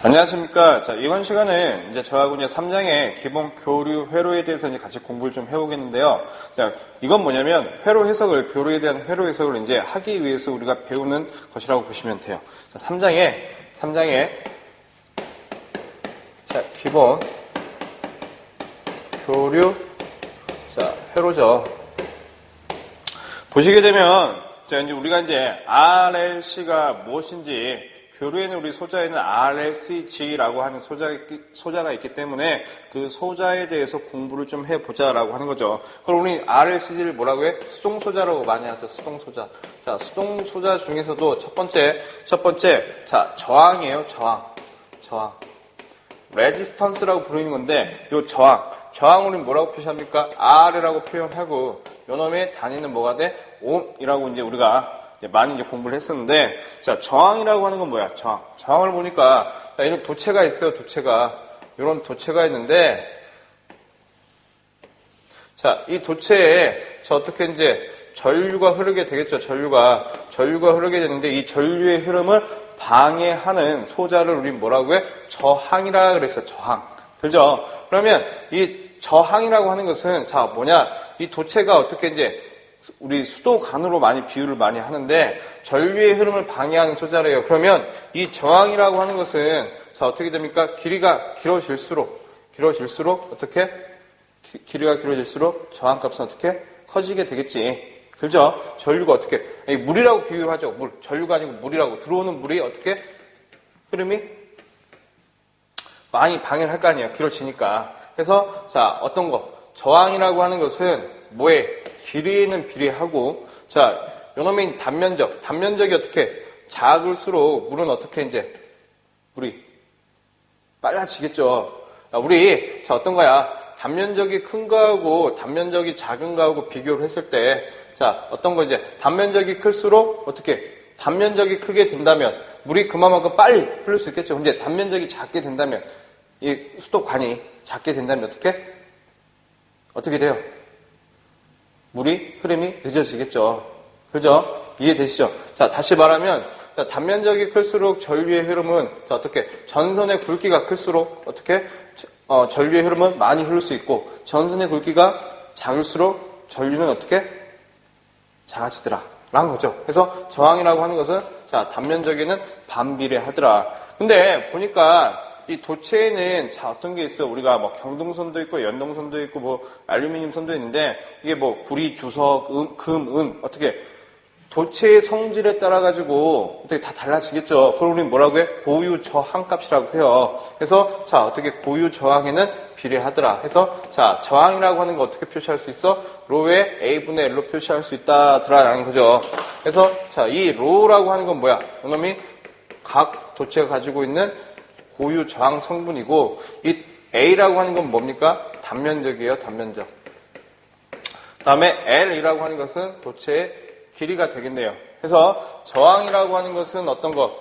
안녕하십니까. 자, 이번 시간에 이제 저하고 이제 3장의 기본 교류 회로에 대해서 이제 같이 공부를 좀 해보겠는데요. 자, 이건 뭐냐면 회로 해석을, 교류에 대한 회로 해석을 이제 하기 위해서 우리가 배우는 것이라고 보시면 돼요. 자, 3장에 자, 기본 교류, 자, 회로죠. 보시게 되면, 자, 이제 우리가 이제 RLC가 무엇인지, 교류에는 우리 소자에는 RLCG라고 하는 소자가 있기 때문에 그 소자에 대해서 공부를 좀 해보자라고 하는 거죠. 그럼 우리 RLCG를 뭐라고 해? 수동소자라고 많이 하죠. 수동소자. 자, 수동소자 중에서도 첫 번째, 자, 저항이에요. 저항. 레지스턴스라고 부르는 건데, 요 저항 우리는 뭐라고 표시합니까? R이라고 표현하고, 요 놈의 단위는 뭐가 돼? 옴이라고 이제 우리가 많이 이제 공부를 했었는데, 자, 저항이라고 하는 건 뭐야? 저항을 보니까, 자, 이런 도체가 있어요, 이런 도체가 있는데, 자, 이 도체에, 자, 어떻게 이제 전류가 흐르게 되겠죠, 전류가 흐르게 되는데, 이 전류의 흐름을 방해하는 소자를 우리 뭐라고 해? 저항이라 그랬어요, 저항. 그죠? 그러면 이 저항이라고 하는 것은, 자, 뭐냐? 이 도체가 어떻게 이제, 우리 수도관으로 많이 비유를 많이 하는데 전류의 흐름을 방해하는 소자래요. 그러면 이 저항이라고 하는 것은 자 어떻게 됩니까? 길이가 길어질수록 어떻게? 길이가 길어질수록 저항값은 어떻게? 커지게 되겠지. 그죠? 전류가 어떻게? 물이라고 비유하죠. 전류가 아니고 물이라고. 들어오는 물이 어떻게? 흐름이 많이 방해를 할 거 아니에요. 길어지니까. 그래서 자 어떤 거? 저항이라고 하는 것은 뭐에? 길이는 비례하고, 자, 요놈의 단면적이 어떻게 작을수록 물은 어떻게 이제, 물이 빨라지겠죠. 자, 어떤 거야? 단면적이 큰 거하고 단면적이 작은 거하고 비교를 했을 때, 자, 어떤 거 이제, 단면적이 클수록 어떻게, 단면적이 크게 된다면, 물이 그만큼 빨리 흐를 수 있겠죠. 근데 단면적이 작게 된다면, 이 수도관이 작게 된다면 어떻게 돼요? 물이 흐름이 늦어지겠죠. 그죠? 이해되시죠? 자, 다시 말하면, 자, 단면적이 클수록 전류의 흐름은, 자, 어떻게, 전선의 굵기가 클수록, 어떻게, 전류의 흐름은 많이 흐를 수 있고, 전선의 굵기가 작을수록 전류는 어떻게, 작아지더라. 라는 거죠. 그래서 저항이라고 하는 것은, 자, 단면적에는 반비례하더라. 근데, 보니까, 이 도체에는 자 어떤 게 있어? 우리가 뭐 경동선도 있고 연동선도 있고 뭐 알루미늄선도 있는데 이게 뭐 구리, 주석, 금, 은 어떻게 도체의 성질에 따라 가지고 어떻게 다 달라지겠죠. 그걸 우리는 뭐라고 해? 고유 저항값이라고 해요. 그래서 자 어떻게 고유 저항에는 비례하더라. 해서 자 저항이라고 하는 거 어떻게 표시할 수 있어? 로에 A분의 L로 표시할 수 있다라는 거죠. 그래서 자 이 로라고 하는 건 뭐야? 이놈이 각 도체가 가지고 있는 고유 저항 성분이고 이 A라고 하는 건 뭡니까? 단면적이에요. 단면적. 그 다음에 L이라고 하는 것은 도체의 길이가 되겠네요. 그래서 저항이라고 하는 것은 어떤 거?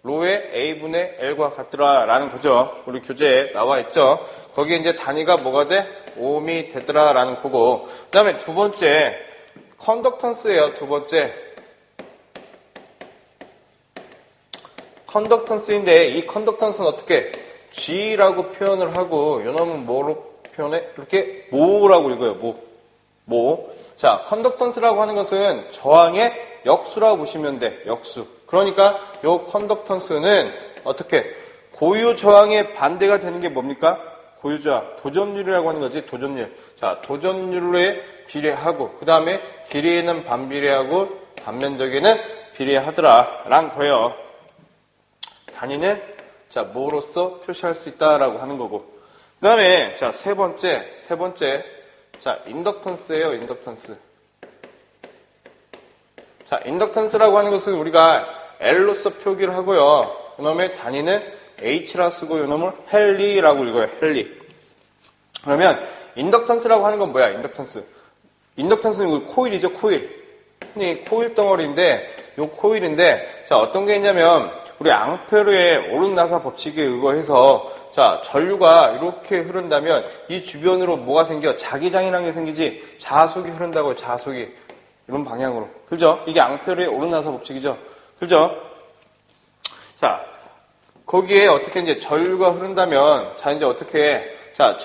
로의 A분의 L과 같더라라는 거죠. 우리 교재에 나와 있죠. 거기에 이제 단위가 뭐가 돼? 옴이 되더라라는 거고. 그 다음에 두 번째 컨덕턴스예요. 두 번째. 컨덕턴스인데 이 컨덕턴스는 어떻게 G라고 표현을 하고 요놈은 뭐로 표현해? 이렇게 모라고 읽어요. 모. 자, 컨덕턴스라고 하는 것은 저항의 역수라고 보시면 돼. 역수. 그러니까 요 컨덕턴스는 어떻게 고유 저항의 반대가 되는 게 뭡니까? 고유 저항. 도전율이라고 하는 거지. 도전율. 자, 도전율에 비례하고 그 다음에 길이에는 반비례하고 단면적에는 비례하더라라는 거예요. 단위는 자 뭐로서 표시할 수 있다라고 하는 거고. 그 다음에 자 세 번째 자 인덕턴스예요. 인덕턴스. 자 인덕턴스라고 하는 것은 우리가 L로서 표기를 하고요. 그놈의 단위는 H라 쓰고 이놈을 헨리라고 읽어요. 헨리. 그러면 인덕턴스라고 하는 건 뭐야? 인덕턴스는 코일이죠. 코일. 흔히 코일 덩어리인데 요 코일인데 자 어떤 게 있냐면 우리 앙페르의 오른나사 법칙에 의거해서 자 전류가 이렇게 흐른다면 이 주변으로 뭐가 생겨? 자기장이라는 게 생기지. 자속이 흐른다고요. 자속이 이런 방향으로. 그죠? 이게 앙페르의 오른나사 법칙이죠. 그죠? 자 거기에 어떻게 이제 전류가 흐른다면, 자, 이제 어떻게, 자,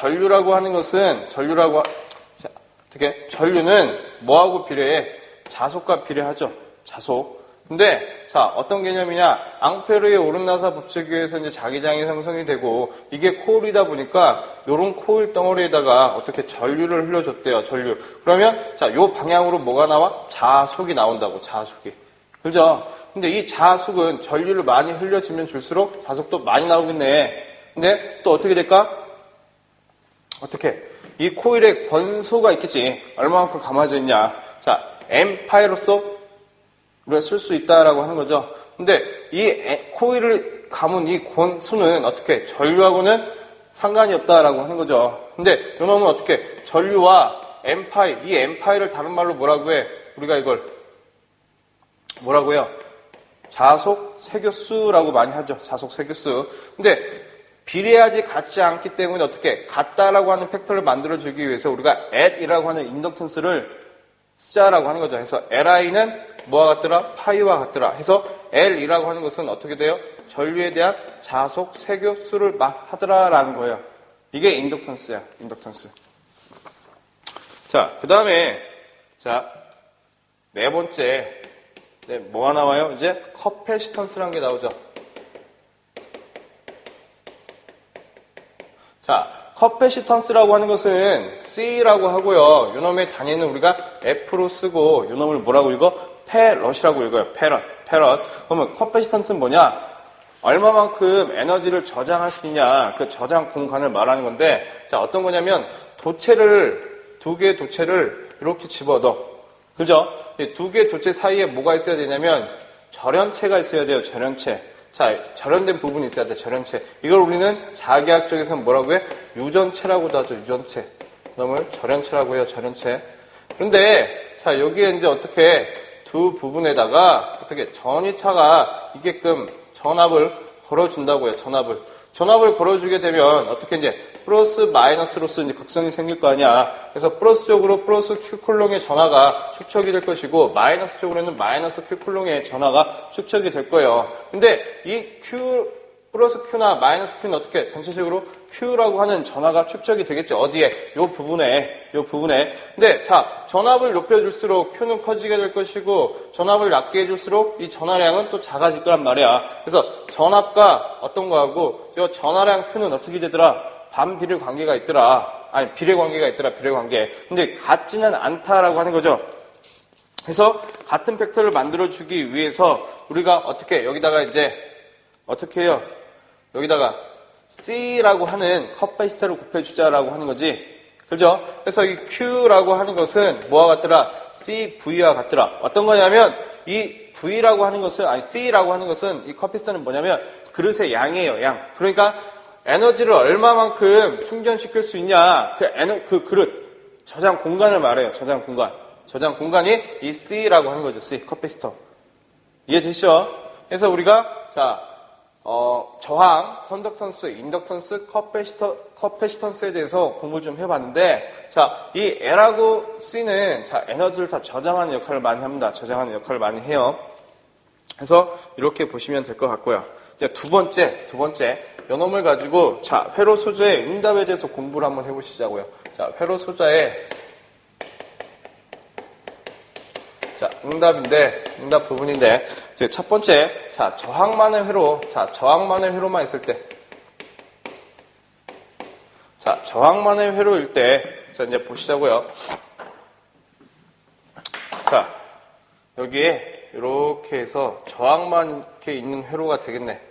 전류는 뭐하고 비례해? 자속과 비례하죠. 자속. 근데, 자, 어떤 개념이냐? 앙페르의 오름나사 법칙에 의해서 이제 자기장이 형성이 되고, 이게 코일이다 보니까, 요런 코일 덩어리에다가 어떻게 전류를 흘려줬대요, 전류. 그러면, 자, 요 방향으로 뭐가 나와? 자속이 나온다고, 자속이. 그죠? 근데 이 자속은 전류를 많이 흘려주면 줄수록 자속도 많이 나오겠네. 근데 또 어떻게 될까? 어떻게? 이 코일에 권소가 있겠지. 얼마만큼 감아져 있냐. 자, M파이로서 우리가 쓸 수 있다라고 하는 거죠. 근데 이 코일을 감은 이 권수는 어떻게? 전류하고는 상관이 없다라고 하는 거죠. 근데 요놈은 어떻게? 전류와 M파이, 이 M파이를 다른 말로 뭐라고 해? 우리가 이걸 뭐라고 해요? 자속 세교수라고 많이 하죠. 자속 세교수. 근데 비례하지 같지 않기 때문에 어떻게 같다라고 하는 팩터를 만들어주기 위해서 우리가 at이라고 하는 인덕턴스를 쓰자라고 하는 거죠. 그래서 li는 뭐와 같더라? 파이와 같더라. 해서 l이라고 하는 것은 어떻게 돼요? 전류에 대한 자속 세교수를 하더라라는 거예요. 이게 인덕턴스야. 인덕턴스. 자, 그 다음에 자, 네 번째 뭐가 나와요? 이제 커패시턴스라는 게 나오죠. 자, 커패시턴스라고 하는 것은 C라고 하고요. 요놈의 단위는 우리가 F로 쓰고 요놈을 뭐라고 읽어? 페럿이라고 읽어요. 페럿. 그러면 커패시턴스는 뭐냐? 얼마만큼 에너지를 저장할 수 있냐? 그 저장 공간을 말하는 건데, 자, 어떤 거냐면 두 개의 도체를 이렇게 집어넣어. 그죠? 두 개의 도체 사이에 뭐가 있어야 되냐면 절연체가 있어야 돼요. 절연체. 자, 절연된 부분이 있어야 돼. 절연체. 이걸 우리는 자기학적에서는 뭐라고 해? 유전체라고도 하죠. 유전체. 그놈을 절연체라고 해요. 절연체. 그런데 자, 여기에 이제 어떻게 두 부분에다가 어떻게 전위차가 있게끔 전압을 걸어준다고요. 전압을 걸어주게 되면 어떻게 이제 플러스 마이너스로서 이제 극성이 생길 거 아니야. 그래서 플러스 쪽으로 플러스 Q 쿨롱의 전하가 축적이 될 것이고 마이너스 쪽으로는 마이너스 Q 쿨롱의 전하가 축적이 될 거예요. 근데 이 Q 플러스 Q나 마이너스 Q는 어떻게 전체적으로 Q라고 하는 전하가 축적이 되겠죠. 어디에? 요 부분에. 근데 자, 전압을 높여줄수록 Q는 커지게 될 것이고 전압을 낮게 해줄수록 이 전하량은 또 작아질 거란 말이야. 그래서 전압과 어떤 거하고 이 전하량 Q는 어떻게 되더라? 반비례 관계가 있더라. 아니, 비례 관계가 있더라. 비례 관계. 근데 같지는 않다라고 하는 거죠. 그래서 같은 팩터를 만들어주기 위해서 우리가 어떻게 여기다가 이제 어떻게 해요? 여기다가 C라고 하는 커패시터를 곱해주자라고 하는 거지. 그죠? 그래서 이 Q라고 하는 것은 뭐와 같더라? CV와 같더라. 어떤 거냐면 이 V라고 하는 것은, 아니 C라고 하는 것은 이 커패시터는 뭐냐면 그릇의 양이에요. 양. 그러니까 에너지를 얼마만큼 충전시킬 수 있냐. 그 그릇. 저장 공간을 말해요. 저장 공간. 저장 공간이 이 C라고 하는 거죠. C, 커패시터. 이해되시죠? 그래서 우리가, 자, 저항, 컨덕턴스, 인덕턴스, 커패시턴스에 대해서 공부를 좀 해봤는데, 자, 이 L하고 C는, 자, 에너지를 다 저장하는 역할을 많이 합니다. 저장하는 역할을 많이 해요. 그래서 이렇게 보시면 될 것 같고요. 이제 두 번째, 요놈을 가지고, 자, 회로 소자의 응답에 대해서 공부를 한번 해보시자고요. 자, 회로 소자의, 자, 응답 부분인데, 이제 첫 번째, 자, 저항만의 회로만 있을 때, 자, 저항만의 회로일 때, 자, 이제 보시자고요. 자, 여기에 이렇게 해서 저항만 이렇게 있는 회로가 되겠네.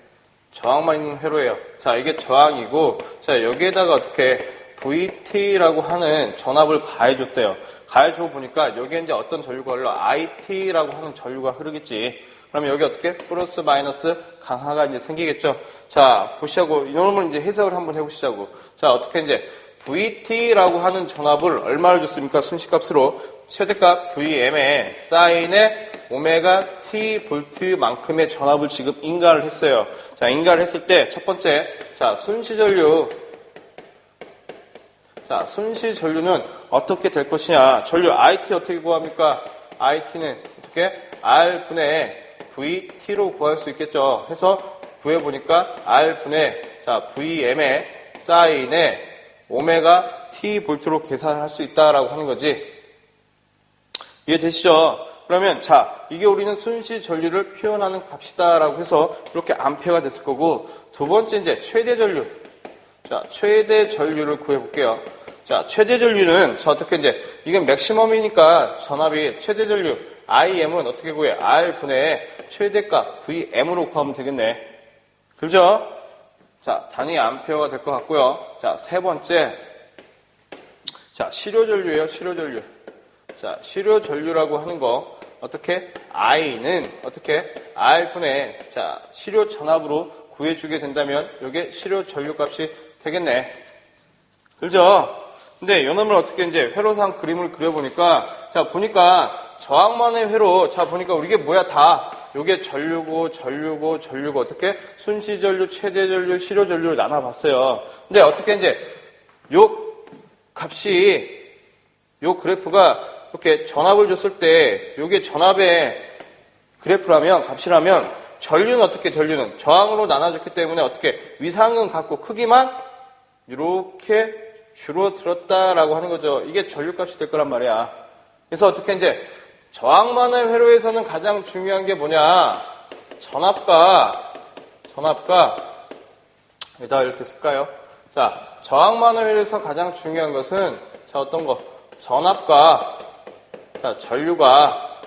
저항만 있는 회로예요. 자, 이게 저항이고, 자, 여기에다가 어떻게 VT라고 하는 전압을 가해줬대요. 가해줘 보니까 여기에 이제 어떤 전류가 흘러? IT라고 하는 전류가 흐르겠지. 그러면 여기 어떻게? 플러스 마이너스 강하가 이제 생기겠죠. 자, 보시자고, 이놈을 이제 해석을 한번 해보시자고. 자, 어떻게 이제 VT라고 하는 전압을 얼마를 줬습니까? 순식값으로. 최대값 VM에 사인의 오메가 T 볼트만큼의 전압을 지금 인가를 했어요. 자, 인가를 했을 때 첫 번째, 자, 순시전류. 자, 순시전류는 어떻게 될 것이냐. 전류 IT 어떻게 구합니까? IT는 어떻게? R분의 VT로 구할 수 있겠죠. 해서 구해보니까 R분의, 자, Vm의 사인에 오메가 T 볼트로 계산을 할 수 있다라고 하는 거지. 이해되시죠? 그러면, 자, 이게 우리는 순시 전류를 표현하는 값이다라고 해서 이렇게 암페어가 됐을 거고, 두 번째 이제 최대 전류. 자, 최대 전류를 구해볼게요. 자, 최대 전류는, 자, 어떻게 이제, 이건 맥시멈이니까 전압이 최대 전류, IM은 어떻게 구해? R분의 최대값 Vm으로 구하면 되겠네. 그죠? 자, 단위 암페어가 될 것 같고요. 자, 세 번째. 자, 실효전류예요, 실효전류. 자, 실효전류라고 하는 거, 어떻게? I는 어떻게? R분의, 자, 실효 전압으로 구해주게 된다면, 이게 실효전류 값이 되겠네. 그죠? 근데 요놈을 어떻게 이제 회로상 그림을 그려보니까, 자, 보니까 저항만의 회로, 자, 보니까 이게 뭐야, 다. 요게 전류고, 전류고, 전류고, 어떻게? 순시전류, 최대전류, 실효전류를 나눠봤어요. 근데 어떻게 이제, 요 값이, 요 그래프가 이렇게 전압을 줬을 때, 요게 전압의 그래프라면, 값이라면, 전류는 어떻게, 전류는? 저항으로 나눠졌기 때문에 어떻게, 위상은 같고, 크기만, 이렇게 줄어들었다라고 하는 거죠. 이게 전류값이 될 거란 말이야. 그래서 어떻게 이제, 저항만의 회로에서는 가장 중요한 게 뭐냐? 전압과 여기다 이렇게 쓸까요? 자, 저항만의 회로에서 가장 중요한 것은 자, 어떤 거? 전압과 자, 전류가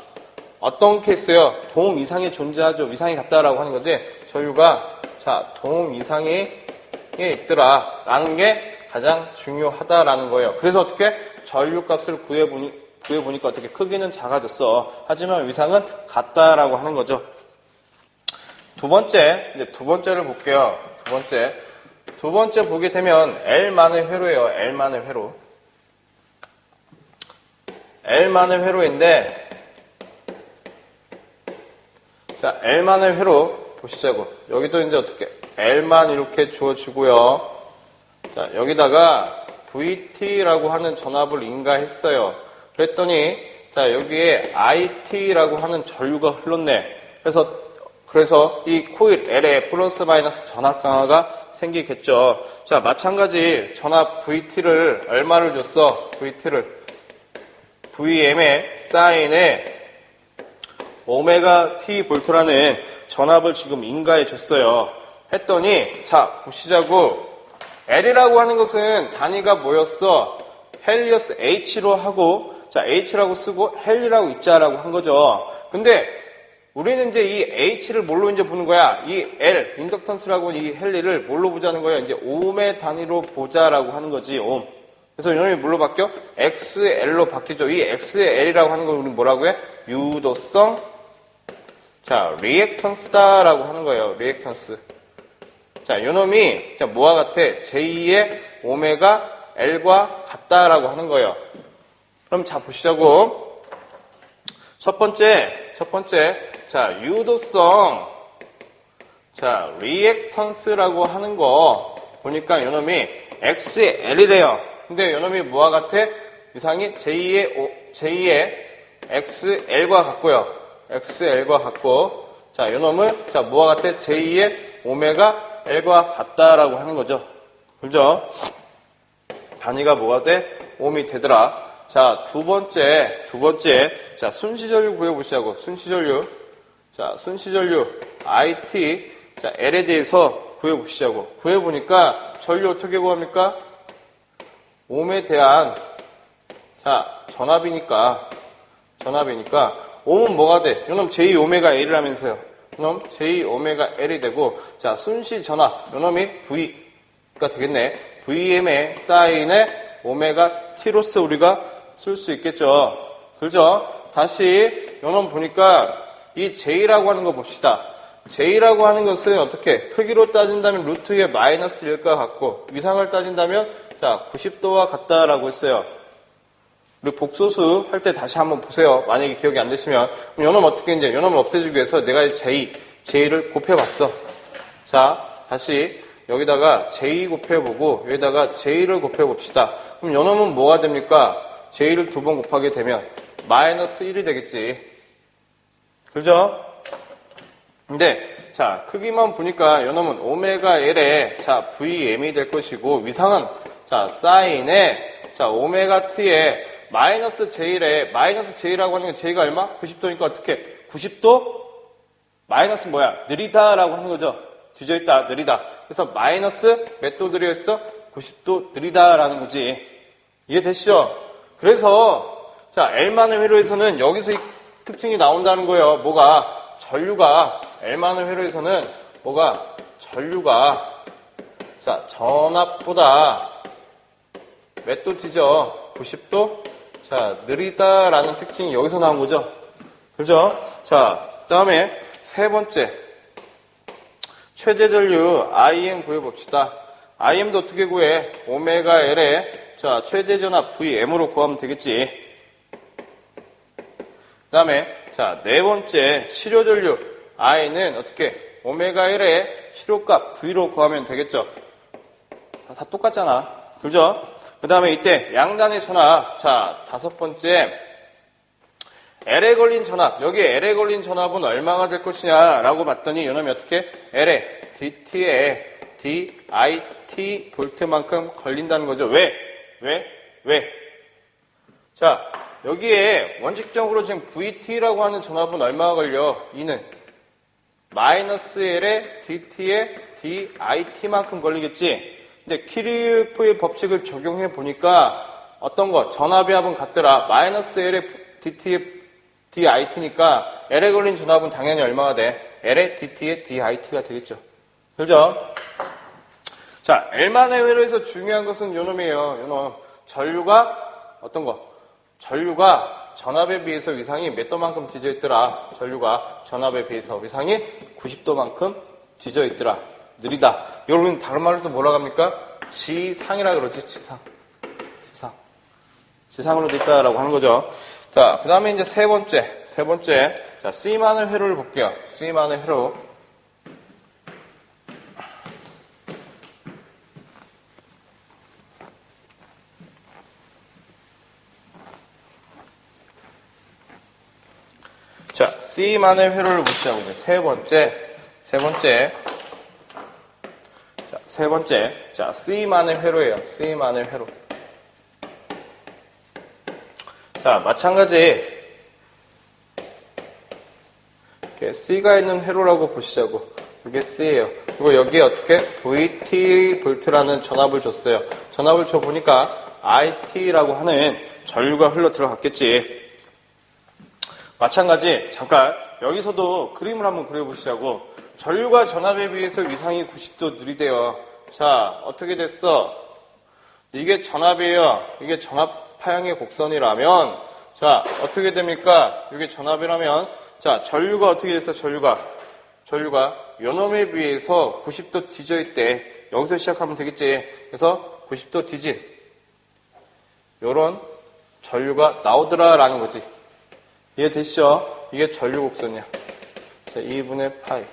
어떤 케이스예요? 동 이상이 존재하죠. 이상이 같다라고 하는 거지. 전류가 자, 동 이상이 있더라 라는 게 가장 중요하다라는 거예요. 그래서 어떻게 전류 값을 구해보니까 어떻게 크기는 작아졌어. 하지만 위상은 같다라고 하는 거죠. 두 번째를 볼게요. 두 번째 보게 되면 L만의 회로예요. L만의 회로. L만의 회로인데, 자, L만의 회로 보시자고. 여기도 이제 어떻게 L만 이렇게 주어지고요. 자, 여기다가 VT라고 하는 전압을 인가했어요. 그랬더니 자, 여기에 IT라고 하는 전류가 흘렀네. 그래서 이 코일 L에 플러스 마이너스 전압 강화가 생기겠죠. 자, 마찬가지 전압 VT를 얼마를 줬어? VT를 Vm의 사인에 오메가 T 볼트라는 전압을 지금 인가해 줬어요. 했더니 자, 보시자고. L이라고 하는 것은 단위가 뭐였어? 헬리어스 H로 하고, 자, H라고 쓰고 헬리라고 있자라고 한 거죠. 근데 우리는 이제 이 H를 뭘로 이제 보는 거야? 이 L, 인덕턴스라고 이 헬리를 뭘로 보자는 거야? 이제 옴의 단위로 보자라고 하는 거지, 옴. 그래서 이놈이 뭘로 바뀌어? XL로 바뀌죠. 이 XL이라고 하는 걸 우리는 뭐라고 해? 유도성, 자, 리액턴스다라고 하는 거예요. 리액턴스. 자, 요놈이 자, 뭐와 같아? 제2의 오메가 L과 같다라고 하는 거예요. 그럼 자, 보시자고. 첫 번째, 자, 유도성, 자, 리액턴스라고 하는 거 보니까 요놈이 XL이래요. 근데 요놈이 뭐와 같아? 유상이 제2의 XL과 같고요. XL과 같고, 자, 요놈을, 자, 뭐와 같아? 제2의 오메가 L과 같다라고 하는 거죠. 그죠? 단위가 뭐가 돼? 옴이 되더라. 자, 두 번째. 자, 순시전류 구해보시자고. 자, 순시전류 IT, 자, L에 대해서 구해보시자고. 구해보니까 전류 어떻게 구합니까? 옴에 대한, 자, 전압이니까, 옴은 뭐가 돼? 요놈 j 오메가 L이라면서요. 요놈 j 오메가 L이 되고, 자, 순시 전압, 요놈이 V가 되겠네. Vm의 사인에 오메가 T로서 우리가 쓸 수 있겠죠. 그죠? 다시 요놈 보니까 이 J라고 하는 거 봅시다. J라고 하는 것은 어떻게? 크기로 따진다면 루트의 마이너스 1과 같고, 위상을 따진다면 자, 90도와 같다라고 했어요. 우리 복소수 할 때 다시 한번 보세요. 만약에 기억이 안 되시면. 그럼 요놈 어떻게 이제, 요놈을 없애주기 위해서 내가 J를 곱해봤어. 자, 다시 여기다가 J 곱해보고, 여기다가 J를 곱해봅시다. 그럼 요놈은 뭐가 됩니까? J를 두 번 곱하게 되면 마이너스 1이 되겠지. 그죠? 근데 자 크기만 보니까 요놈은 오메가 L에 자 VM이 될 것이고 위상은 자 사인에 자 오메가 T에 마이너스 J에 마이너스 J라고 하는 게 J가 얼마? 90도니까 어떻게 90도 마이너스 뭐야? 느리다라고 하는 거죠. 뒤져있다 느리다. 그래서 마이너스 몇 도 느려있어? 90도 느리다라는 거지. 이해되시죠? 그래서 자 L만의 회로에서는 여기서 이 특징이 나온다는 거예요. 뭐가? 전류가 L만의 회로에서는 뭐가? 전류가 자 전압보다 몇 도 뒤져? 90도? 자 느리다라는 특징이 여기서 나온 거죠. 그렇죠? 자 그다음에 세 번째 최대 전류 IM 구해봅시다. IM도 어떻게 구해? 오메가 L에 자 최대 전압 VM으로 구하면 되겠지. 그 다음에 자 네 번째 실효 전류 I는 어떻게? 오메가 L에 실효값 V로 구하면 되겠죠. 다 똑같잖아. 그죠? 그 다음에 이때 양단의 전압 자 다섯 번째 L에 걸린 전압, 여기 L에 걸린 전압은 얼마가 될 것이냐라고 봤더니 이놈이 어떻게? L에 DT에 DIT 볼트만큼 걸린다는 거죠. 왜? 자, 여기에 원칙적으로 지금 VT라고 하는 전압은 얼마가 걸려? 이는 마이너스 L에 DT에 DIT만큼 걸리겠지. 근데 키르호프의 법칙을 적용해 보니까 어떤 거? 전압의 합은 같더라. 마이너스 L에 DT에 DIT니까 L에 걸린 전압은 당연히 얼마가 돼? L에 DT에 DIT가 되겠죠. 그죠? 자, L만의 회로에서 중요한 것은 요놈이에요. 요놈. 전류가 어떤 거? 전류가 전압에 비해서 위상이 몇 도만큼 뒤져 있더라. 전류가 전압에 비해서 위상이 90도만큼 뒤져 있더라. 느리다. 여러분 다른 말로 또 뭐라고 합니까? 지상이라 그러지. 지상으로 돼 있다라고 하는 거죠. 자, 그 다음에 이제 세 번째. 자, C만의 회로를 볼게요. C만의 회로. 자, C만의 회로를 보시자고 이제 세 번째. 자, C만의 회로예요. C만의 회로. 자, 마찬가지. 이렇게 C가 있는 회로라고 보시자고. 이게 C예요. 그리고 여기에 어떻게? VT 볼트라는 전압을 줬어요. 전압을 줘보니까 IT라고 하는 전류가 흘러 들어갔겠지. 마찬가지. 잠깐. 여기서도 그림을 한번 그려보시자고. 전류가 전압에 비해서 위상이 90도 느리대요. 자, 어떻게 됐어? 이게 전압이에요. 이게 전압 파형의 곡선이라면, 자, 어떻게 됩니까? 이게 전압이라면, 자, 전류가 어떻게 됐어? 전류가 요놈에 비해서 90도 뒤져 있대. 여기서 시작하면 되겠지. 그래서 90도 뒤진 요런 전류가 나오더라라는 거지. 이해되시죠? 이게 전류 곡선이야. 자, 2분의 파이.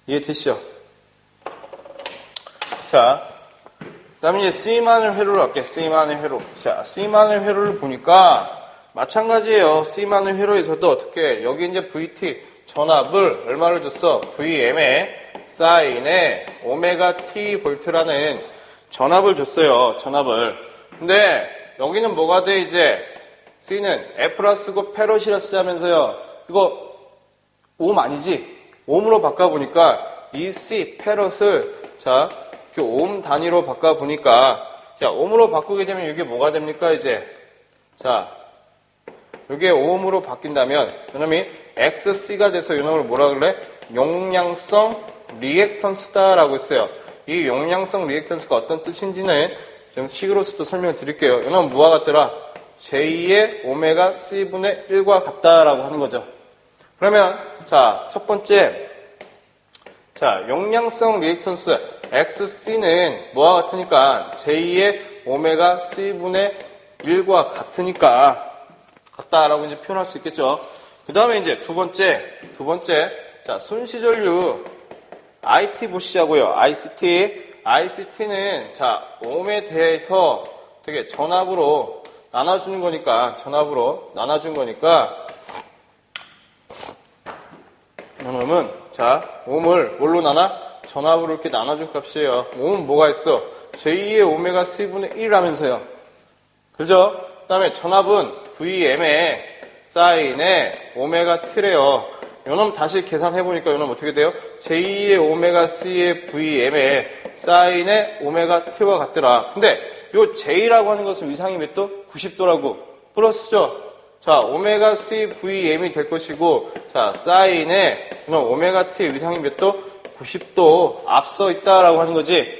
이해되시죠? 자, 그 다음에 이제 C만의 회로를 할게. C만의 회로. 자, C만의 회로를 보니까 마찬가지예요. C만의 회로에서도 어떻게 여기 이제 VT 전압을 얼마를 줬어? VM에 사인에 오메가 T 볼트라는 전압을 줬어요. 전압을. 근데 여기는 뭐가 돼 이제? C는 F라쓰고 페럿이라 쓰자면서요. 이거 옴 아니지? 옴으로 바꿔보니까 이 C 페럿을 자 이렇게 옴 단위로 바꿔보니까 자 옴으로 바꾸게 되면 이게 뭐가 됩니까 이제? 자 이게 옴으로 바뀐다면 이놈이 XC가 돼서 이놈을 뭐라 그래? 용량성 리액턴스다라고 했어요. 이 용량성 리액턴스가 어떤 뜻인지는 좀 식으로서도 설명을 드릴게요. 이놈은 뭐와 같더라? J의 오메가 C분의 1과 같다라고 하는 거죠. 그러면 자, 첫 번째 자, 용량성 리액턴스 XC는 뭐와 같으니까 J의 오메가 C분의 1과 같다라고 이제 표현할 수 있겠죠. 그 다음에 이제 두 번째 자, 순시전류 IT 보시자고요. ICT는 자, 옴에 대해서 되게 전압으로 나눠주는 거니까 요놈은, 자, 옴을 뭘로 나눠? 전압으로 이렇게 나눠준 값이에요. 옴은 뭐가 있어? j2의 오메가 c분의 1이라면서요. 그죠? 그 다음에 전압은 VM의 사인의 오메가 t래요. 요놈 다시 계산해보니까 요놈 어떻게 돼요? j2의 오메가 c의 VM의 사인의 오메가 t와 같더라. 근데 요 j라고 하는 것은 위상이 몇 도? 90도라고. 플러스죠? 자, 오메가 c VM이 될 것이고, 자, 사인의 오메가 t의 위상이 몇 도? 90도 앞서 있다라고 하는 거지.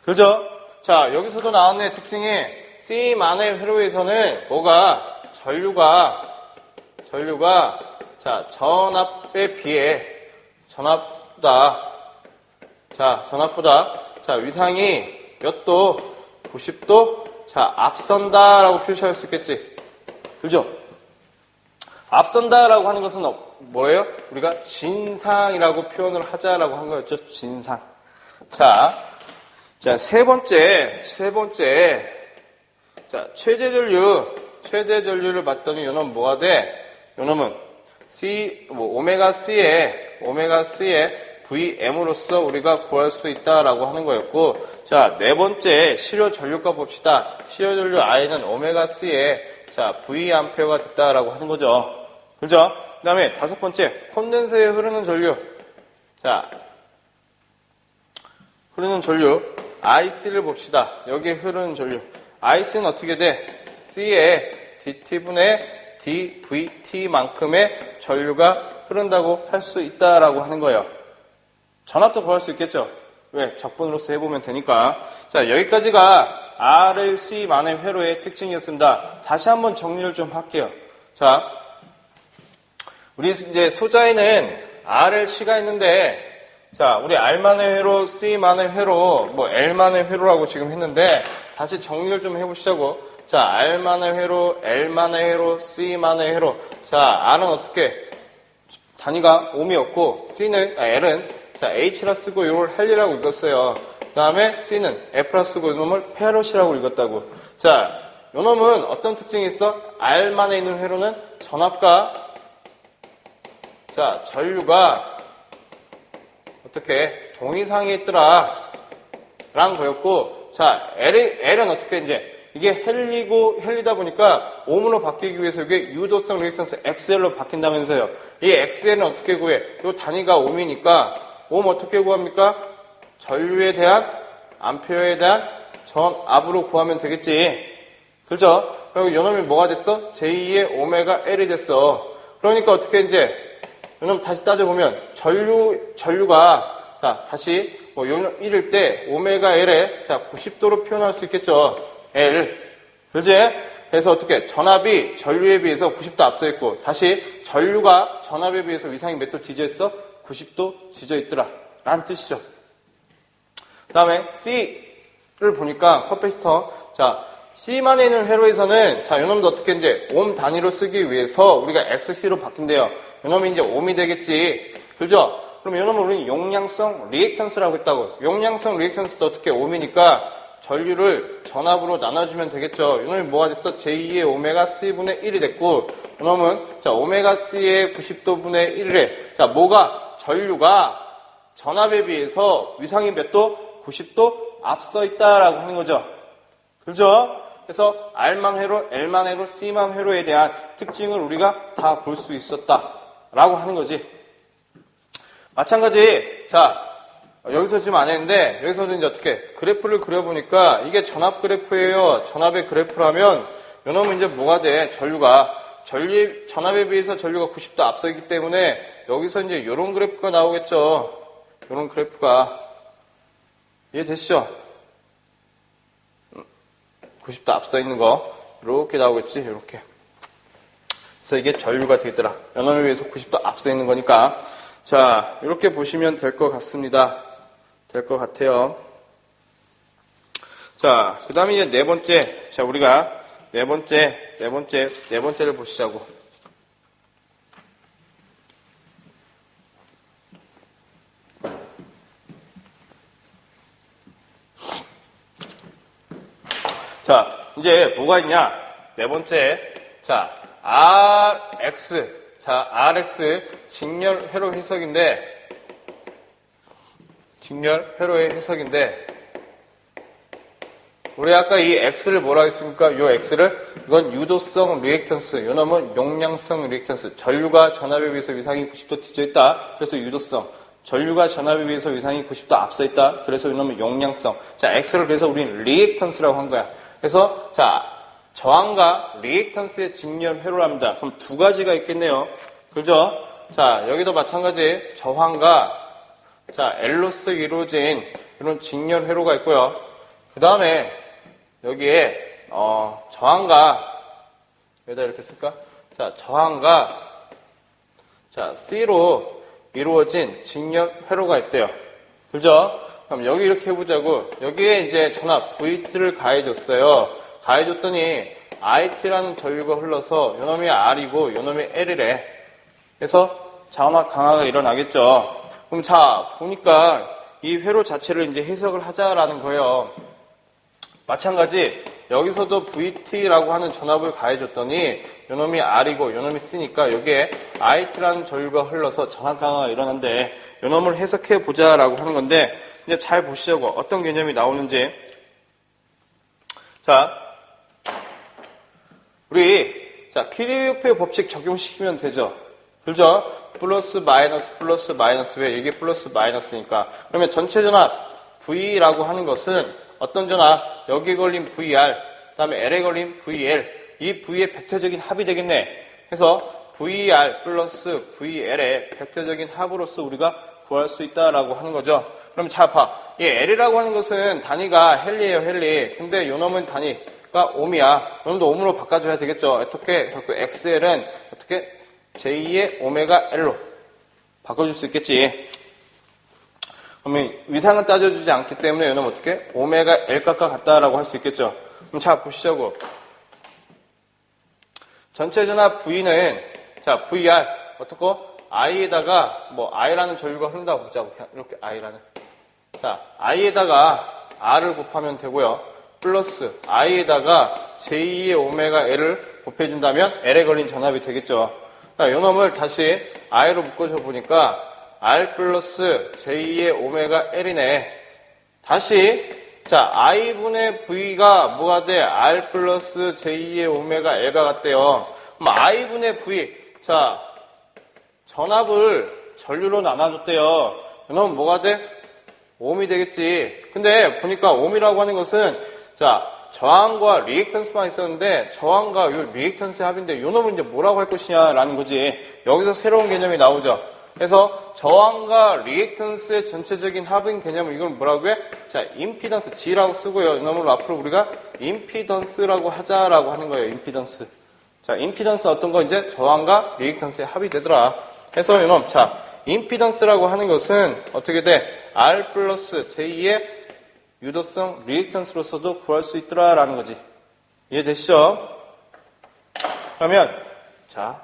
그죠? 자, 여기서도 나왔네. 특징이 C만의 회로에서는 뭐가? 전류가 자, 전압에 비해 전압보다 자, 위상이 몇 도? 90도? 자, 앞선다라고 표시할 수 있겠지. 그죠? 앞선다라고 하는 것은 뭐예요? 우리가 진상이라고 표현을 하자라고 한 거였죠. 진상. 자, 세 번째. 자, 최대 전류를 봤더니 요놈 뭐가 돼? 요놈은 오메가 C의 VM으로서 우리가 구할 수 있다라고 하는 거였고, 자, 네 번째 실효 전류값 봅시다. 실효 전류 I는 오메가 C의 자, V암페어가 됐다라고 하는 거죠. 그죠? 그 다음에 다섯 번째, 콘덴서에 흐르는 전류. 자, 흐르는 전류, IC를 봅시다. 여기에 흐르는 전류. IC는 어떻게 돼? C의 dT분의 dVT만큼의 전류가 흐른다고 할 수 있다라고 하는 거예요. 전압도 구할 수 있겠죠? 왜? 적분으로서 해보면 되니까. 자, 여기까지가 RLC만의 회로의 특징이었습니다. 다시 한번 정리를 좀 할게요. 자, 우리 이제 소자에는 RLC가 있는데, 자, 우리 R만의 회로, C만의 회로, 뭐 L만의 회로라고 지금 했는데, 다시 정리를 좀 해보시자고. 자, R만의 회로, L만의 회로, C만의 회로. 자, R은 어떻게? 단위가 옴이었고, L은 자, H라 쓰고 요걸 헬리라고 읽었어요. 그 다음에 C는 F라 쓰고 요놈을 페럿이라고 읽었다고. 자, 요놈은 어떤 특징이 있어? R만에 있는 회로는 전압과 자, 전류가 어떻게 동의상에 있더라 라는 거였고, 자, L은 어떻게 이제 이게 헬리다 보니까 옴으로 바뀌기 위해서 이게 유도성 리액턴스 XL로 바뀐다면서요. 이 XL은 어떻게 구해? 이 단위가 옴이니까 옴 어떻게 구합니까? 전류에 대한 암페어에 대한 전압으로 구하면 되겠지. 그죠? 그리고 요놈이 뭐가 됐어? j2의 오메가 L이 됐어. 그러니까 어떻게 이제 요놈 다시 따져보면 전류가 자 다시 뭐 요놈 1일 때 오메가 L에 자 90도로 표현할 수 있겠죠. L. 그지? 그래서 어떻게 전압이 전류에 비해서 90도 앞서 있고 다시 전류가 전압에 비해서 위상이 몇 도 뒤져 있어? 90도 뒤져 있더라 라는 뜻이죠. 그 다음에 C를 보니까 커패시터. 자, C만에 있는 회로에서는 자, 요놈도 어떻게 이제 옴 단위로 쓰기 위해서 우리가 XC로 바뀐대요. 요놈이 이제 옴이 되겠지. 그죠? 그럼 요놈은 우리는 용량성 리액턴스라고 했다고. 용량성 리액턴스도 어떻게 옴이니까 전류를 전압으로 나눠주면 되겠죠. 요놈이 뭐가 됐어? j2의 오메가 C분의 1이 됐고, 요놈은 자, 오메가 C의 90도분의 1에 자, 뭐가? 전류가 전압에 비해서 위상이 몇 도? 90도 앞서 있다라고 하는 거죠. 그죠? 그래서 R만 회로, L만 회로, C만 회로에 대한 특징을 우리가 다 볼 수 있었다라고 하는 거지. 마찬가지, 자, 여기서 지금 안 했는데, 여기서는 이제 어떻게, 그래프를 그려보니까, 이게 전압 그래프예요. 전압의 그래프라면, 요놈은 이제 뭐가 돼? 전압에 비해서 전류가 90도 앞서 있기 때문에, 여기서 이제 요런 그래프가 나오겠죠. 요런 그래프가. 이해되시죠? 90도 앞서 있는 거. 이렇게 나오겠지? 이렇게. 그래서 이게 전류가 되더라. 요놈에 비해서 90도 앞서 있는 거니까. 자, 이렇게 보시면 될 것 같습니다. 될 것 같아요. 자, 그 다음에 이제 네 번째. 자, 우리가 네 번째를 보시자고. 자, 이제 뭐가 있냐? 네 번째. 자, RX. 자, Rx 직렬 회로 해석인데, 우리 아까 이 X를 뭐라 했습니까? 이 X를, 이건 유도성 리액턴스, 요 놈은 용량성 리액턴스. 전류가 전압에 비해서 위상이 90도 뒤져 있다. 그래서 유도성. 전류가 전압에 비해서 위상이 90도 앞서 있다. 그래서 이 놈은 용량성. 자, X를 그래서 우리는 리액턴스라고 한 거야. 그래서, 자, 저항과 리액턴스의 직렬 회로를 합니다. 그럼 두 가지가 있겠네요. 그죠? 자, 여기도 마찬가지 저항과, 자, L로서 이루어진 이런 직렬 회로가 있고요. 그 다음에, 여기에, 저항과, 여기다 이렇게 쓸까? 자, 저항과, 자, C로 이루어진 직렬 회로가 있대요. 그죠? 그럼 여기 이렇게 해보자고. 여기에 이제 전압 VT를 가해줬어요. 가해줬더니 IT라는 전류가 흘러서 요놈이 R이고 요놈이 L이래. 그래서 자원화 강화가 일어나겠죠. 그럼 자, 보니까 이 회로 자체를 이제 해석을 하자라는 거예요. 마찬가지 여기서도 VT라고 하는 전압을 가해줬더니 요놈이 R이고 요놈이 C니까 여기에 IT라는 전류가 흘러서 전압 강화가 일어난대. 요놈을 해석해 보자라고 하는 건데 이제 잘 보시자고 어떤 개념이 나오는지. 자, 우리 자 키르호프의 법칙 적용시키면 되죠. 그죠? 플러스 마이너스 왜 이게 플러스 마이너스니까. 그러면 전체 전압 V라고 하는 것은 어떤 전압? 여기에 걸린 VR, 그 다음에 L에 걸린 VL, 이 V의 벡터적인 합이 되겠네. 그래서 VR 플러스 VL의 벡터적인 합으로서 우리가 구할 수 있다라고 하는 거죠. 그럼 자, 봐. 이 L이라고 하는 것은 단위가 헬리예요, 헬리. 근데 요 놈은 단위가 옴이야. 놈도 옴으로 바꿔줘야 되겠죠. 어떻게? 그 XL은 어떻게? J의 오메가 L로 바꿔줄 수 있겠지. 그러면 위상은 따져주지 않기 때문에 이놈 어떻게? 오메가 L값과 같다라고 할 수 있겠죠. 그럼 자, 보시자고. 전체 전압 V는, 자, VR, 어떻고? I에다가, I라는 전류가 흐른다고 보자고. 그냥 이렇게 I라는. 자, I에다가 R을 곱하면 되고요. 플러스 I에다가 J의 오메가 L을 곱해준다면 L에 걸린 전압이 되겠죠. 자, 요 놈을 다시 I로 묶어줘 보니까 R 플러스 J의 오메가 L이네. 다시, 자, I분의 V가 뭐가 돼? R 플러스 J의 오메가 L가 같대요. 그럼 I분의 V, 자, 전압을 전류로 나눠줬대요. 그러면 뭐가 돼? 옴이 되겠지. 근데 보니까 옴이라고 하는 것은, 자, 저항과 리액턴스만 있었는데, 저항과 요 리액턴스의 합인데, 요 놈은 이제 뭐라고 할 것이냐라는 거지. 여기서 새로운 개념이 나오죠. 그래서 저항과 리액턴스의 전체적인 합인 개념을 이걸 뭐라고 해? 자, 임피던스, G라고 쓰고요. 이 놈으로 앞으로 우리가 임피던스라고 하자라고 하는 거예요. 임피던스. 자, 임피던스 어떤 거 이제 저항과 리액턴스의 합이 되더라. 그래서 이 놈, 자, 임피던스라고 하는 것은 어떻게 돼? R 플러스 J의 유도성 리액턴스로서도 구할 수 있더라라는 거지. 이해되시죠? 그러면, 자,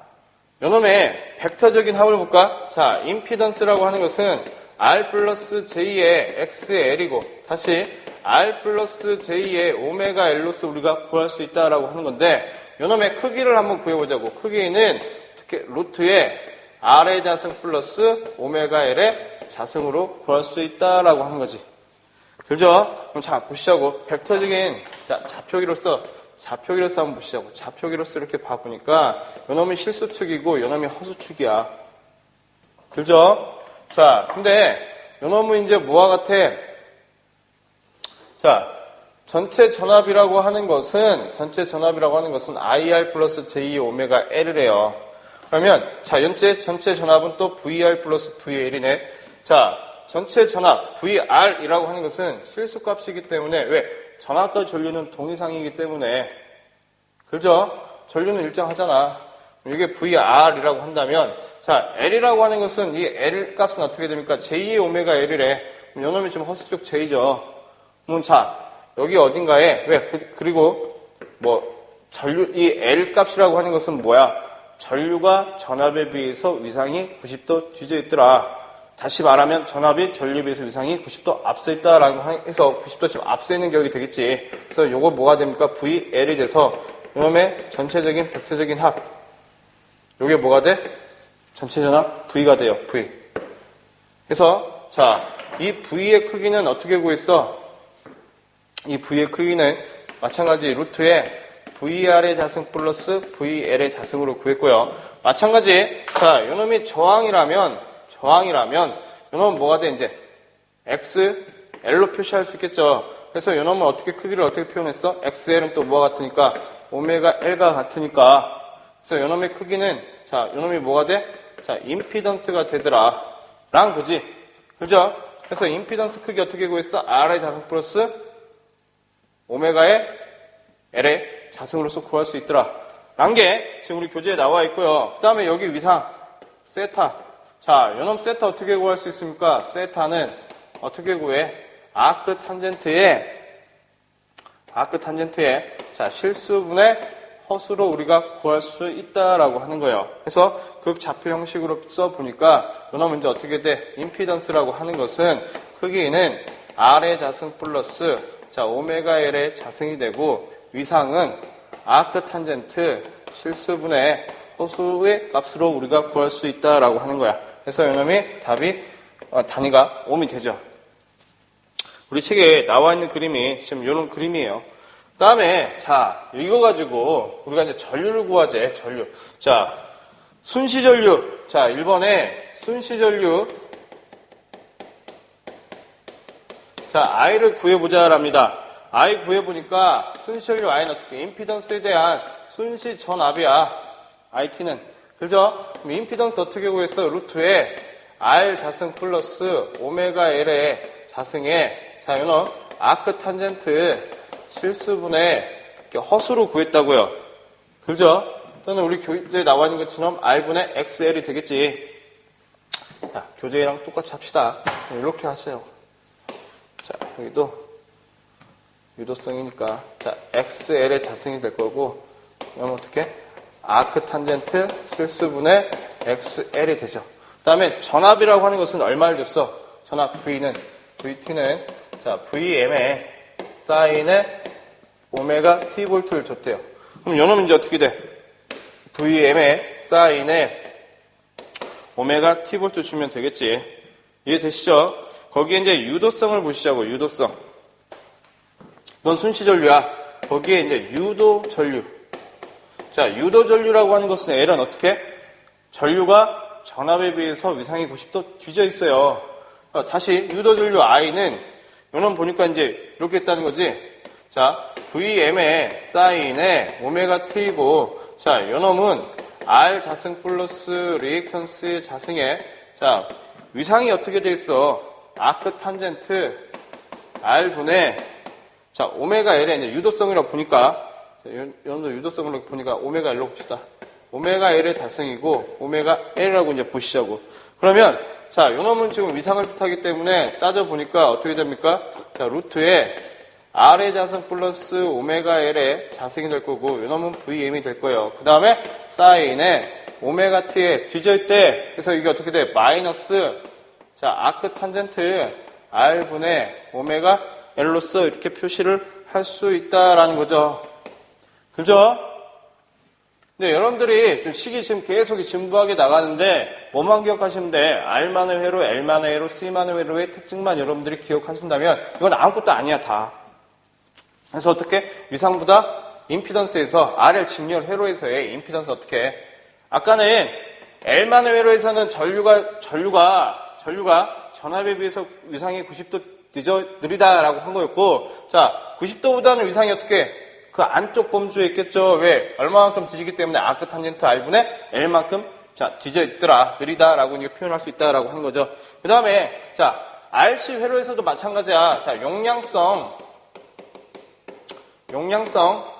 요놈의 벡터적인 합을 볼까? 자, 임피던스라고 하는 것은 R 플러스 J의 XL이고 다시 R 플러스 J의 오메가 L로서 우리가 구할 수 있다라고 하는 건데 요놈의 크기를 한번 구해보자고. 크기는 특히 루트의 R의 자승 플러스 오메가 L의 자승으로 구할 수 있다라고 하는 거지. 그죠? 그럼 자, 보시자고. 벡터적인 좌표기로서 한번 보시자고. 좌표기로서 이렇게 봐보니까 요놈이 실수축이고 요놈이 허수축이야. 그죠? 자, 근데 요놈은 이제 뭐와 같아? 자, 전체 전압이라고 하는 것은 IR 플러스 J 오메가 L이래요. 그러면 자, 전체 전압은 또 VR 플러스 VL이네. 자, 전체 전압 VR이라고 하는 것은 실수값이기 때문에 왜? 전압과 전류는 동이상이기 때문에 그죠? 전류는 일정하잖아. 이게 VR이라고 한다면 자, L이라고 하는 것은 이 L 값은 어떻게 됩니까? J의 오메가 L이래. 그럼 요놈이 지금 허수축 J죠. 그럼 자, 여기 어딘가에 왜? 그리고 전류 이 L 값이라고 하는 것은 뭐야? 전류가 전압에 비해서 위상이 90도 뒤져 있더라. 다시 말하면 전압이 전류에 비해서 위상이 90도 앞서 있다라고 해서 90도 지금 앞서 있는 격이 되겠지. 그래서 요거 뭐가 됩니까? VL이 돼서 요놈의 전체적인 벡터적인 합. 요게 뭐가 돼? 전체 전압 V가 돼요. V. 그래서 자, 이 V의 크기는 어떻게 구했어? 이 V의 크기는 마찬가지 루트에 VR의 자승 플러스 VL의 자승으로 구했고요. 마찬가지, 자, 요놈이 저항이라면, 요놈은 뭐가 돼, 이제? X, L로 표시할 수 있겠죠. 그래서 요놈은 어떻게, 크기를 어떻게 표현했어? XL은 또 뭐가 같으니까? 오메가 L과 같으니까. 그래서 요놈의 크기는, 자, 요놈이 뭐가 돼? 자, 임피던스가 되더라. 라는 거지. 그죠? 그래서 임피던스 크기 어떻게 구했어? R의 자승 플러스 오메가의 L의 자승으로서 구할 수 있더라. 라는 게 지금 우리 교재에 나와 있고요. 그 다음에 여기 위상, 세타. 자, 요놈 세타 어떻게 구할 수 있습니까? 세타는 어떻게 구해? 아크 탄젠트의 자, 실수분의 허수로 우리가 구할 수 있다라고 하는 거예요. 그래서 극좌표 형식으로 써보니까 요놈은 이제 어떻게 돼? 임피던스라고 하는 것은 크기는 R의 자승 플러스 자, 오메가 L의 자승이 되고 위상은 아크 탄젠트 실수분의 허수의 값으로 우리가 구할 수 있다라고 하는 거야. 그래서 요놈이 답이 단위가 옴이 되죠. 우리 책에 나와 있는 그림이 지금 요런 그림이에요. 그 다음에 자, 이거 가지고 우리가 이제 전류를 구하재. 전류. 자, 순시전류. 자, 1번에 순시전류. 자, I를 구해보자랍니다. I 구해보니까 순시전류 I는 어떻게? 임피던스에 대한 순시 전압이야. IT는. 그죠? 그럼 임피던스 어떻게 구했어? 루트에 R 자승 플러스 오메가 L의 자승에 자, 요놈 아크 탄젠트 실수분의 허수로 구했다고요. 그죠? 또는 우리 교재에 나와 있는 것처럼 R분의 XL이 되겠지. 자, 교재랑 똑같이 합시다. 이렇게 하세요. 자, 여기도 유도성이니까 자, XL의 자승이 될 거고 그러면 어떻게? 아크 탄젠트 실수분의 XL이 되죠. 그 다음에 전압이라고 하는 것은 얼마를 줬어? 전압 VT는 자, VM에 사인의 오메가 T 볼트를 줬대요. 그럼 요놈은 이제 어떻게 돼? VM에 사인의 오메가 T 볼트 주면 되겠지. 이해되시죠? 거기에 이제 유도성을 보시자고, 유도성. 이건 순시전류야. 거기에 이제 유도전류. 자, 유도전류라고 하는 것은 L은 어떻게? 전류가 전압에 비해서 위상이 90도 뒤져 있어요. 다시 유도전류 I는 요놈 보니까 이제 이렇게 했다는 거지. 자, VM의 사인의 오메가 T고 자, 요놈은 R 자승 플러스 리액턴스의 자승에 자, 위상이 어떻게 돼 있어? 아크 탄젠트 R분의 자, 오메가 L의 이제 유도성이라고 보니까 여러분들 유도성으로 보니까 오메가 L로 봅시다. 오메가 L의 자승이고 오메가 L이라고 이제 보시자고. 그러면 자, 요놈은 지금 위상을 뜻하기 때문에 따져보니까 어떻게 됩니까? 자, 루트에 R의 자승 플러스 오메가 L의 자승이 될 거고 요놈은 VM이 될 거예요. 그 다음에 사인에 오메가 T에 뒤질 때 그래서 이게 어떻게 돼? 마이너스 자, 아크 탄젠트 R분의 오메가 L로서 이렇게 표시를 할 수 있다라는 거죠. 그죠? 네, 여러분들이 좀 식이 지금 계속 진부하게 나가는데 뭐만 기억하시면 돼? R만의 회로, L만의 회로, C만의 회로의 특징만 여러분들이 기억하신다면 이건 아무것도 아니야, 다. 그래서 어떻게? 위상보다 임피던스에서 RL 직렬 회로에서의 임피던스 어떻게 해? 아까는 L만의 회로에서는 전류가 전압에 비해서 위상이 90도 느리다라고 한 거였고 자, 90도보다는 위상이 어떻게 그 안쪽 범주에 있겠죠. 왜? 얼마만큼 뒤지기 때문에 아크 탄젠트 R분의 L만큼 자, 뒤져 있더라. 느리다라고 이렇게 표현할 수 있다라고 하는 거죠. 그 다음에 자, RC 회로에서도 마찬가지야. 자, 용량성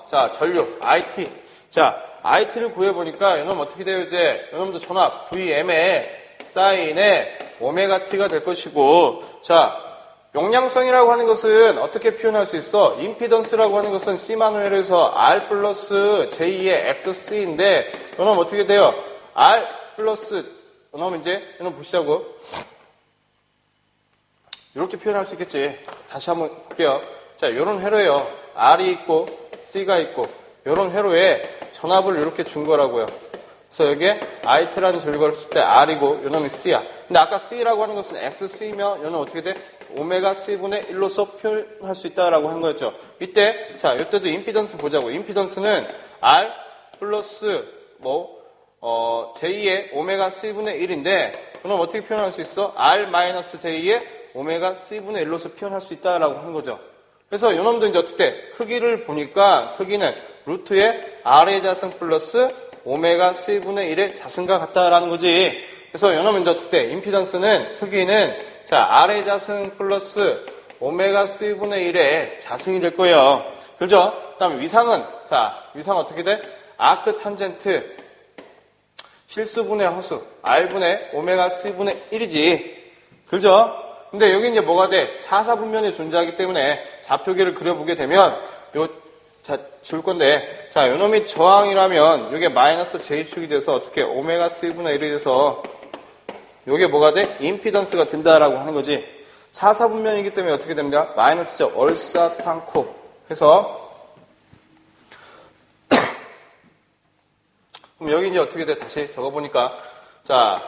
자, 전류 IT 자, IT를 구해보니까 이놈 어떻게 돼요? 이제 이놈도 전압 VM에 사인의 오메가 T가 될 것이고 자, 용량성이라고 하는 것은 어떻게 표현할 수 있어? 임피던스라고 하는 것은 C만 회로에서 R 플러스 J의 XC인데 이놈 어떻게 돼요? R 플러스 이놈 이놈 보시자고 이렇게 표현할 수 있겠지. 다시 한번 볼게요. 자, 요런 회로예요. R이 있고 C가 있고 요런 회로에 전압을 이렇게 준 거라고요. 그래서 여기에 it라는 전류가 했을 때 R이고 요놈이 C야. 근데 아까 C라고 하는 것은 XC면 요놈 어떻게 돼? 오메가 C분의 1로서 표현할 수 있다라고 한 거였죠. 이때, 자, 이때도 임피던스 보자고. 임피던스는 R 플러스 J의 오메가 C분의 1인데 그럼 어떻게 표현할 수 있어? R 마이너스 J의 오메가 C분의 1로서 표현할 수 있다라고 하는 거죠. 그래서 요놈도 이제 어떻게 돼? 크기를 보니까 크기는 루트의 R의 자승 플러스 오메가 C분의 1의 자승과 같다라는 거지. 그래서 요놈은 이제 어떻게 돼? 임피던스는 크기는 자, R의 자승 플러스 오메가 C분의 1의 자승이 될 거예요. 그죠? 그 다음에 위상은, 자, 위상 어떻게 돼? 아크 탄젠트 실수분의 허수, R분의 오메가 C분의 1이지. 그죠? 근데 여기 이제 뭐가 돼? 사사분면이 존재하기 때문에 좌표계를 그려보게 되면 자, 줄 건데, 자, 요놈이 저항이라면, 요게 마이너스 J축이 돼서 어떻게 오메가 C분의 1이 돼서, 요게 뭐가 돼? 임피던스가 된다라고 하는 거지. 사사분면이기 때문에 어떻게 됩니까? 마이너스죠. 얼사탄코. 해서, 그럼 여기 이제 어떻게 돼? 다시 적어보니까, 자,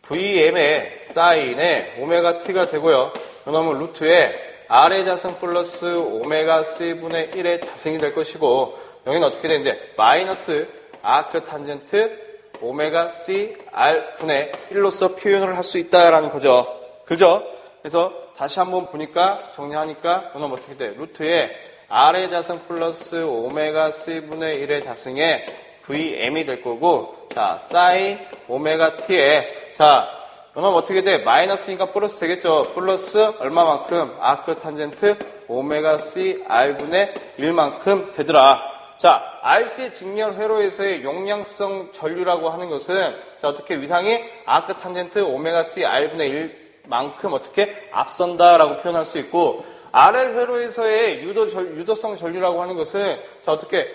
VM의 사인에 오메가 T가 되고요. 요놈은 루트에 R의 자승 플러스 오메가 C분의 1의 자승이 될 것이고 여기는 어떻게 돼? 이제 마이너스 아크 탄젠트 오메가 C R분의 1로서 표현을 할 수 있다라는 거죠. 그죠? 그래서 다시 한번 보니까 정리하니까 그럼 어떻게 돼? 루트에 R의 자승 플러스 오메가 C분의 1의 자승에 VM이 될 거고 자, 사인 오메가 T에 자, 그럼 어떻게 돼? 마이너스니까 플러스 되겠죠. 플러스 얼마만큼? 아크 탄젠트 오메가 C R분의 1만큼 되더라. 자, RC 직렬 회로에서의 용량성 전류라고 하는 것은 자, 어떻게 위상이 아크 탄젠트 오메가 C R분의 1만큼 어떻게 앞선다라고 표현할 수 있고 RL 회로에서의 유도성 전류라고 하는 것은 자, 어떻게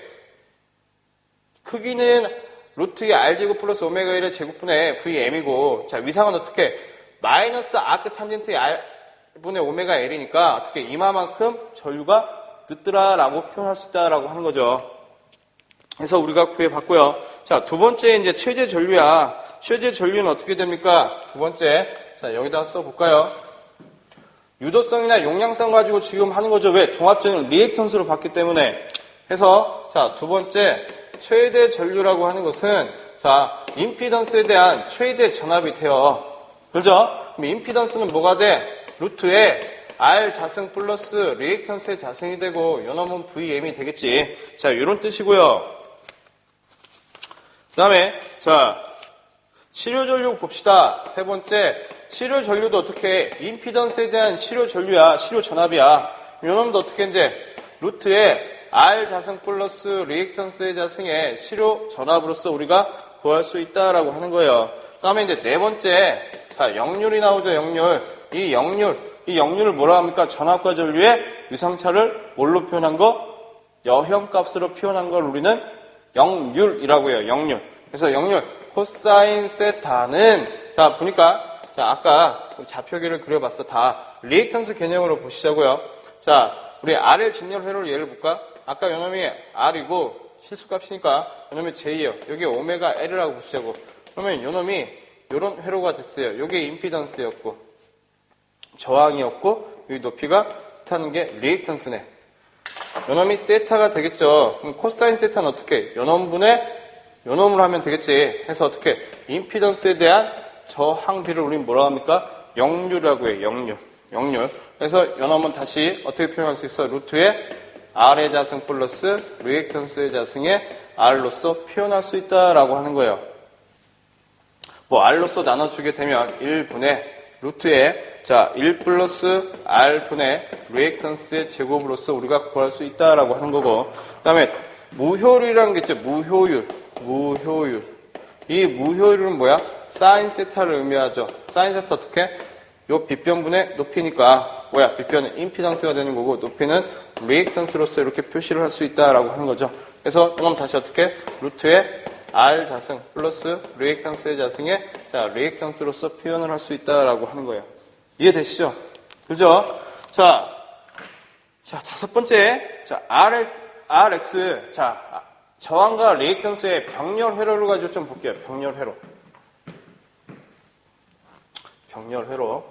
크기는 루트의 R제곱 플러스 오메가 1의 제곱분의 VM이고, 자, 위상은 어떻게? 마이너스 아크 탄젠트의 R분의 오메가 L이니까 어떻게 이마만큼 전류가 늦더라라고 표현할 수 있다라고 하는 거죠. 그래서 우리가 구해봤고요. 자, 두 번째 이제 최대 전류야. 최대 전류는 어떻게 됩니까? 두 번째. 자, 여기다 써볼까요? 유도성이나 용량성 가지고 지금 하는 거죠. 왜? 종합적인 리액턴스로 봤기 때문에. 해서, 자, 두 번째. 최대 전류라고 하는 것은 자 임피던스에 대한 최대 전압이 돼요. 그렇죠? 그럼 임피던스는 뭐가 돼? 루트에 R 자승 플러스 리액턴스의 자승이 되고 요놈은 VM이 되겠지. 자, 이런 뜻이고요. 그 다음에 자 실효 전류 봅시다. 세 번째 실효 전류도 어떻게 임피던스에 대한 실효 전류야. 실효 전압이야. 요놈도 어떻게 이제 루트에 R 자승 플러스 리액턴스의 자승의 실효 전압으로서 우리가 구할 수 있다라고 하는 거예요. 그 다음에 이제 네 번째, 자, 역률이 나오죠, 역률. 이 역률을 뭐라 합니까? 전압과 전류의 위상차를 뭘로 표현한 거? 여형값으로 표현한 걸 우리는 역률이라고 해요, 역률. 그래서 역률, 코사인 세타는, 자, 보니까, 자, 아까 좌표계를 그려봤어. 다 리액턴스 개념으로 보시자고요. 자, 우리 R의 직렬 회로를 예를 볼까? 아까 요놈이 R이고 실수값이니까 요놈이 J예요. 여기 오메가 L이라고 보시자고. 그러면 요놈이 요런 회로가 됐어요. 요게 임피던스였고 저항이었고 여기 높이가 타는 게 리액턴스네. 요놈이 세타가 되겠죠. 그럼 코사인 세타는 어떻게? 요놈분의 요놈으로 하면 되겠지. 해서 어떻게? 임피던스에 대한 저항비를 우린 뭐라고 합니까? 역률이라고 해요. 역률. 그래서 요놈은 다시 어떻게 표현할 수 있어? 루트에 R의 자승 플러스 리액턴스의 자승에 R로서 표현할 수 있다라고 하는 거예요. 뭐 R로서 나눠주게 되면 1분의 루트에 자 1 플러스 R분의 리액턴스의 제곱으로서 우리가 구할 수 있다라고 하는 거고 그 다음에 무효율이라는 게 있죠. 무효율. 이 무효율은 뭐야? 사인 세타를 의미하죠. 사인 세타 어떻게? 요 빗변분의 높이니까 뭐야? 빗변은 임피던스가 되는 거고 높이는 리액턴스로서 이렇게 표시를 할 수 있다라고 하는 거죠. 그래서 그럼 다시 어떻게? 루트에 R 자승 플러스 리액턴스의 자승에 자 리액턴스로서 표현을 할 수 있다라고 하는 거예요. 이해되시죠? 그죠? 자 다섯 번째 자 RX 자 저항과 리액턴스의 병렬 회로를 가지고 좀 볼게요. 병렬 회로. 병렬 회로.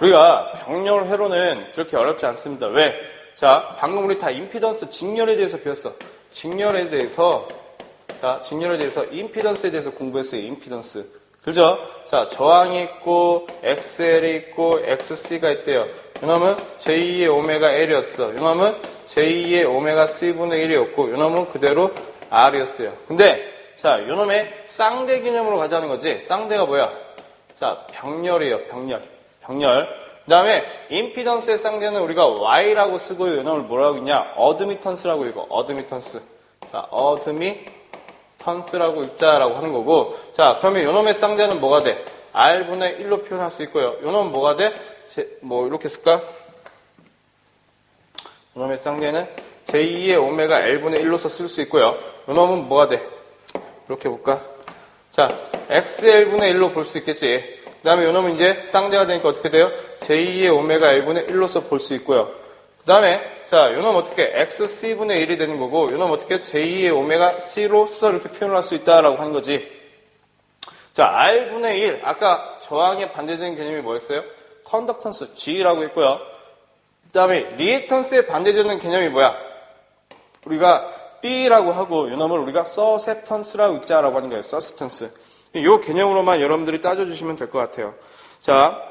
우리가 병렬 회로는 그렇게 어렵지 않습니다. 왜? 자, 방금 우리 다 임피던스 직렬에 대해서 배웠어. 직렬에 대해서 임피던스에 대해서 공부했어요. 임피던스. 그죠? 자, 저항이 있고, XL이 있고, XC가 있대요. 요놈은 제2의 오메가 L이었어. 요놈은 제2의 오메가 C분의 1이었고, 요놈은 그대로 R이었어요. 근데, 자, 요놈의 쌍대 개념으로 가자는 거지. 쌍대가 뭐야? 자, 병렬이에요. 병렬. 그 다음에, 임피던스의 쌍대는 우리가 Y라고 쓰고요. 요놈을 뭐라고 읽냐? 어드미턴스라고 읽어. 어드미턴스. 자, 어드미턴스라고 읽자라고 하는 거고. 자, 그러면 요놈의 쌍대는 뭐가 돼? R분의 1로 표현할 수 있고요. 요놈은 뭐가 돼? 뭐, 이렇게 쓸까? 요놈의 쌍대는 제2의 오메가 L분의 1로서 쓸 수 있고요. 요놈은 뭐가 돼? 이렇게 볼까? 자, XL분의 1로 볼 수 있겠지. 그 다음에 요놈은 이제 쌍대가 되니까 어떻게 돼요? 제2의 오메가 L분의 1로서 볼 수 있고요. 그 다음에, 자, 요놈 어떻게 XC분의 1이 되는 거고, 요놈 어떻게 제2의 오메가 C로서 이렇게 표현을 할 수 있다라고 하는 거지. 자, R분의 1. 아까 저항의 반대적인 개념이 뭐였어요? 컨덕턴스, G라고 했고요. 그 다음에 리액턴스의 반대되는 개념이 뭐야? 우리가 B라고 하고 요놈을 우리가 서셉턴스라고 읽자라고 하는 거예요. 서셉턴스. 이 개념으로만 여러분들이 따져주시면 될 것 같아요. 자,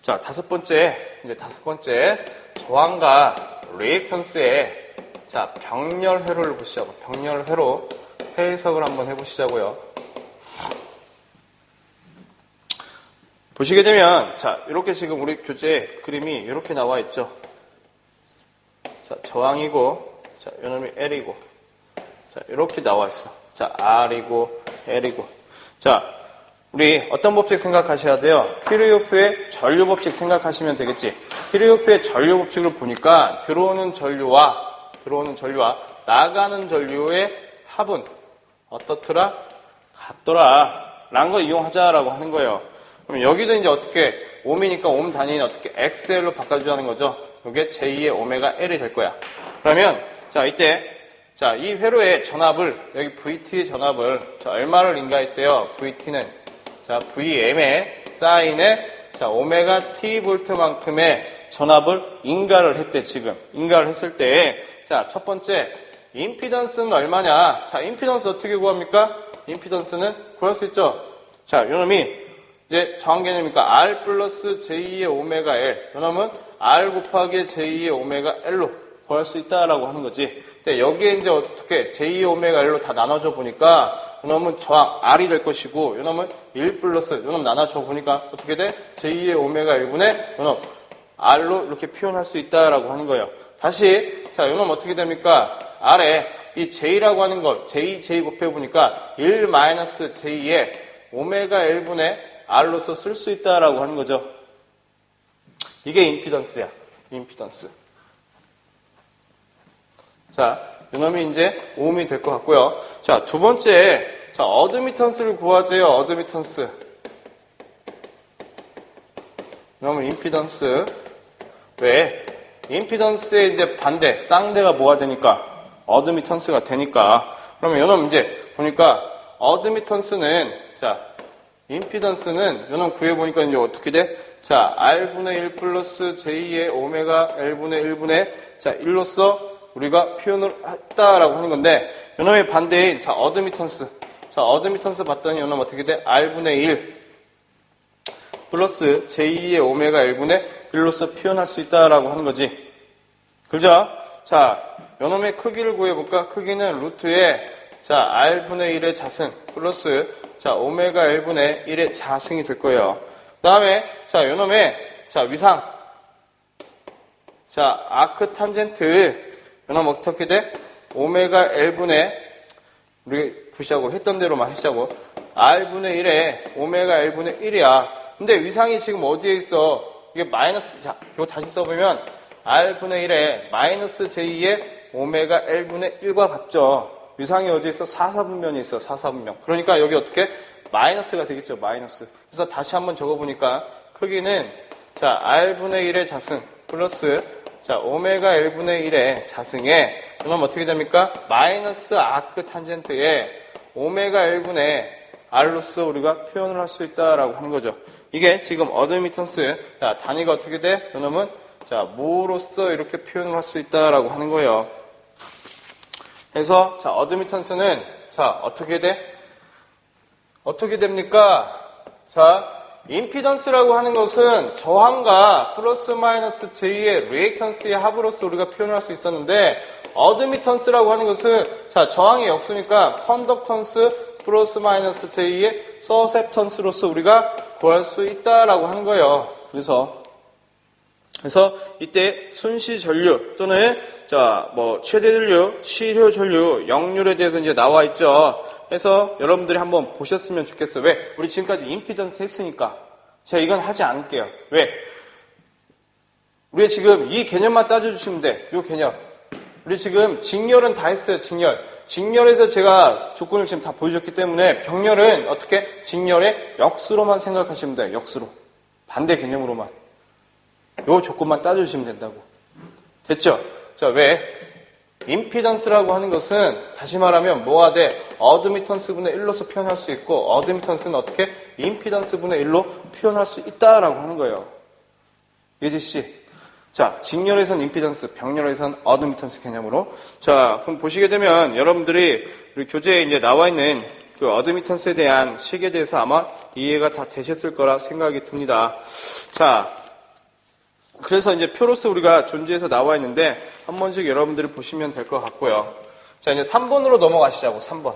다섯 번째 저항과 리액턴스의 자, 병렬 회로를 보시자고. 병렬 회로 해석을 한번 해보시자고요. 보시게 되면, 자, 이렇게 지금 우리 교재 그림이 이렇게 나와 있죠. 자, 저항이고, 자, 요놈이 L이고, 자, 이렇게 나와 있어. 자, R이고, L이고. 자, 우리 어떤 법칙 생각하셔야 돼요? 키르호프의 전류 법칙 생각하시면 되겠지. 키르호프의 전류 법칙을 보니까 들어오는 전류와 나가는 전류의 합은 어떻더라? 같더라. 라는 거 이용하자라고 하는 거예요. 그럼 여기도 이제 어떻게 옴이니까 옴 단위는 어떻게 XL로 바꿔주자는 거죠. 이게 제2의 오메가 L이 될 거야. 그러면 자 이때 자 이 회로의 전압을 여기 VT의 전압을 자 얼마를 인가했대요. VT는 자 VM의 사인에 자 오메가 T 볼트만큼의 전압을 인가를 했대. 지금 인가를 했을 때 자 첫 번째 임피던스는 얼마냐. 자 임피던스 어떻게 구합니까? 임피던스는 구할 수 있죠. 자 요놈이 이제 정한 개념이니까 R 플러스 제2의 오메가 L. 요놈은 R 곱하기 제2의 오메가 L로 구할 수 있다라고 하는 거지. 근데 여기에 이제 어떻게 제2의 오메가 L로 다 나눠줘 보니까 요놈은 저항 R이 될 것이고 요놈은 1 플러스 요놈 나눠줘 보니까 어떻게 돼? 제2의 오메가 1분의 요놈 R로 이렇게 표현할 수 있다라고 하는 거예요. 다시 자 요놈 어떻게 됩니까? R에 이 J라고 하는 걸 J 곱해 보니까 1 마이너스 J의 오메가 1분의 R로서 쓸 수 있다라고 하는 거죠. 이게 임피던스야. 임피던스. 자, 요놈이 이제 오음이 될 것 같고요. 자, 두 번째, 자, 어드미턴스를 구하세요. 어드미턴스. 요놈은 임피던스. 왜? 임피던스의 이제 반대, 쌍대가 뭐가 되니까? 어드미턴스가 되니까. 그러면 요놈 이제 보니까 어드미턴스는, 자, 임피던스는 요놈 구해보니까 이제 어떻게 돼? 자, R분의 1 플러스 J의 오메가 L분의 1분의 자, 1로서 우리가 표현을 했다라고 하는 건데 요놈의 반대인 자, 어드미턴스. 자, 어드미턴스 봤더니 요놈 어떻게 돼? R분의 1 플러스 J의 오메가 L분의 1로서 표현할 수 있다라고 하는 거지. 그죠? 자, 요놈의 크기를 구해볼까? 크기는 루트에 자, R분의 1의 자승 플러스 자, 오메가 L분의 1의 자승이 될 거예요. 그 다음에, 자, 요놈의, 자, 위상. 자, 아크 탄젠트. 요놈 어떻게 돼? 오메가 L분의, 우리 부시하고 했던 대로만 하시자고. R분의 1에 오메가 L분의 1이야. 근데 위상이 지금 어디에 있어? 이게 마이너스, 자, 이거 다시 써보면, R분의 1에 마이너스 J의 오메가 L분의 1과 같죠. 위상이 어디에 있어? 4, 4분면이 있어. 4, 4분면. 그러니까 여기 어떻게? 마이너스가 되겠죠. 마이너스. 그래서 다시 한번 적어보니까 크기는 자 R분의 1의 자승 플러스 자 오메가 L분의 1의 자승에 그럼 어떻게 됩니까? 마이너스 아크 탄젠트에 오메가 L분의 R로서 우리가 표현을 할 수 있다라고 하는 거죠. 이게 지금 어드미턴스 자 단위가 어떻게 돼? 그러면 자 모로서 이렇게 표현을 할 수 있다라고 하는 거예요. 그래서 자 어드미턴스는 자 어떻게 돼? 어떻게 됩니까? 자 임피던스라고 하는 것은 저항과 플러스 마이너스 J의 리액턴스의 합으로서 우리가 표현을 할 수 있었는데 어드미턴스라고 하는 것은 자 저항의 역수니까 컨덕턴스 플러스 마이너스 J의 서셉턴스로서 우리가 구할 수 있다라고 하는 거예요. 그래서 이때 순시 전류 또는 자 뭐 최대 전류, 시효 전류, 역률에 대해서 이제 나와 있죠. 그래서 여러분들이 한번 보셨으면 좋겠어요. 왜? 우리 지금까지 임피던스 했으니까. 제가 이건 하지 않을게요. 왜? 우리 지금 이 개념만 따져주시면 돼. 이 개념. 우리 지금 직렬은 다 했어요. 직렬. 직렬에서 제가 조건을 지금 다 보여줬기 때문에 병렬은 어떻게? 직렬의 역수로만 생각하시면 돼요. 역수로. 반대 개념으로만. 요 조건만 따져주시면 된다고. 됐죠? 자, 왜? 임피던스라고 하는 것은 다시 말하면 뭐가 돼? 어드미턴스 분의 1로서 표현할 수 있고 어드미턴스는 어떻게? 임피던스 분의 1로 표현할 수 있다라고 하는 거예요. 예지씨. 자, 직렬에선 임피던스, 병렬에선 어드미턴스 개념으로. 자, 그럼 보시게 되면 여러분들이 우리 교재에 이제 나와 있는 그 어드미턴스에 대한 식에 대해서 아마 이해가 다 되셨을 거라 생각이 듭니다. 자, 그래서 이제 표로서 우리가 존재해서 나와 있는데 한 번씩 여러분들이 보시면 될 것 같고요. 자, 이제 3번으로 넘어가시자고. 3번.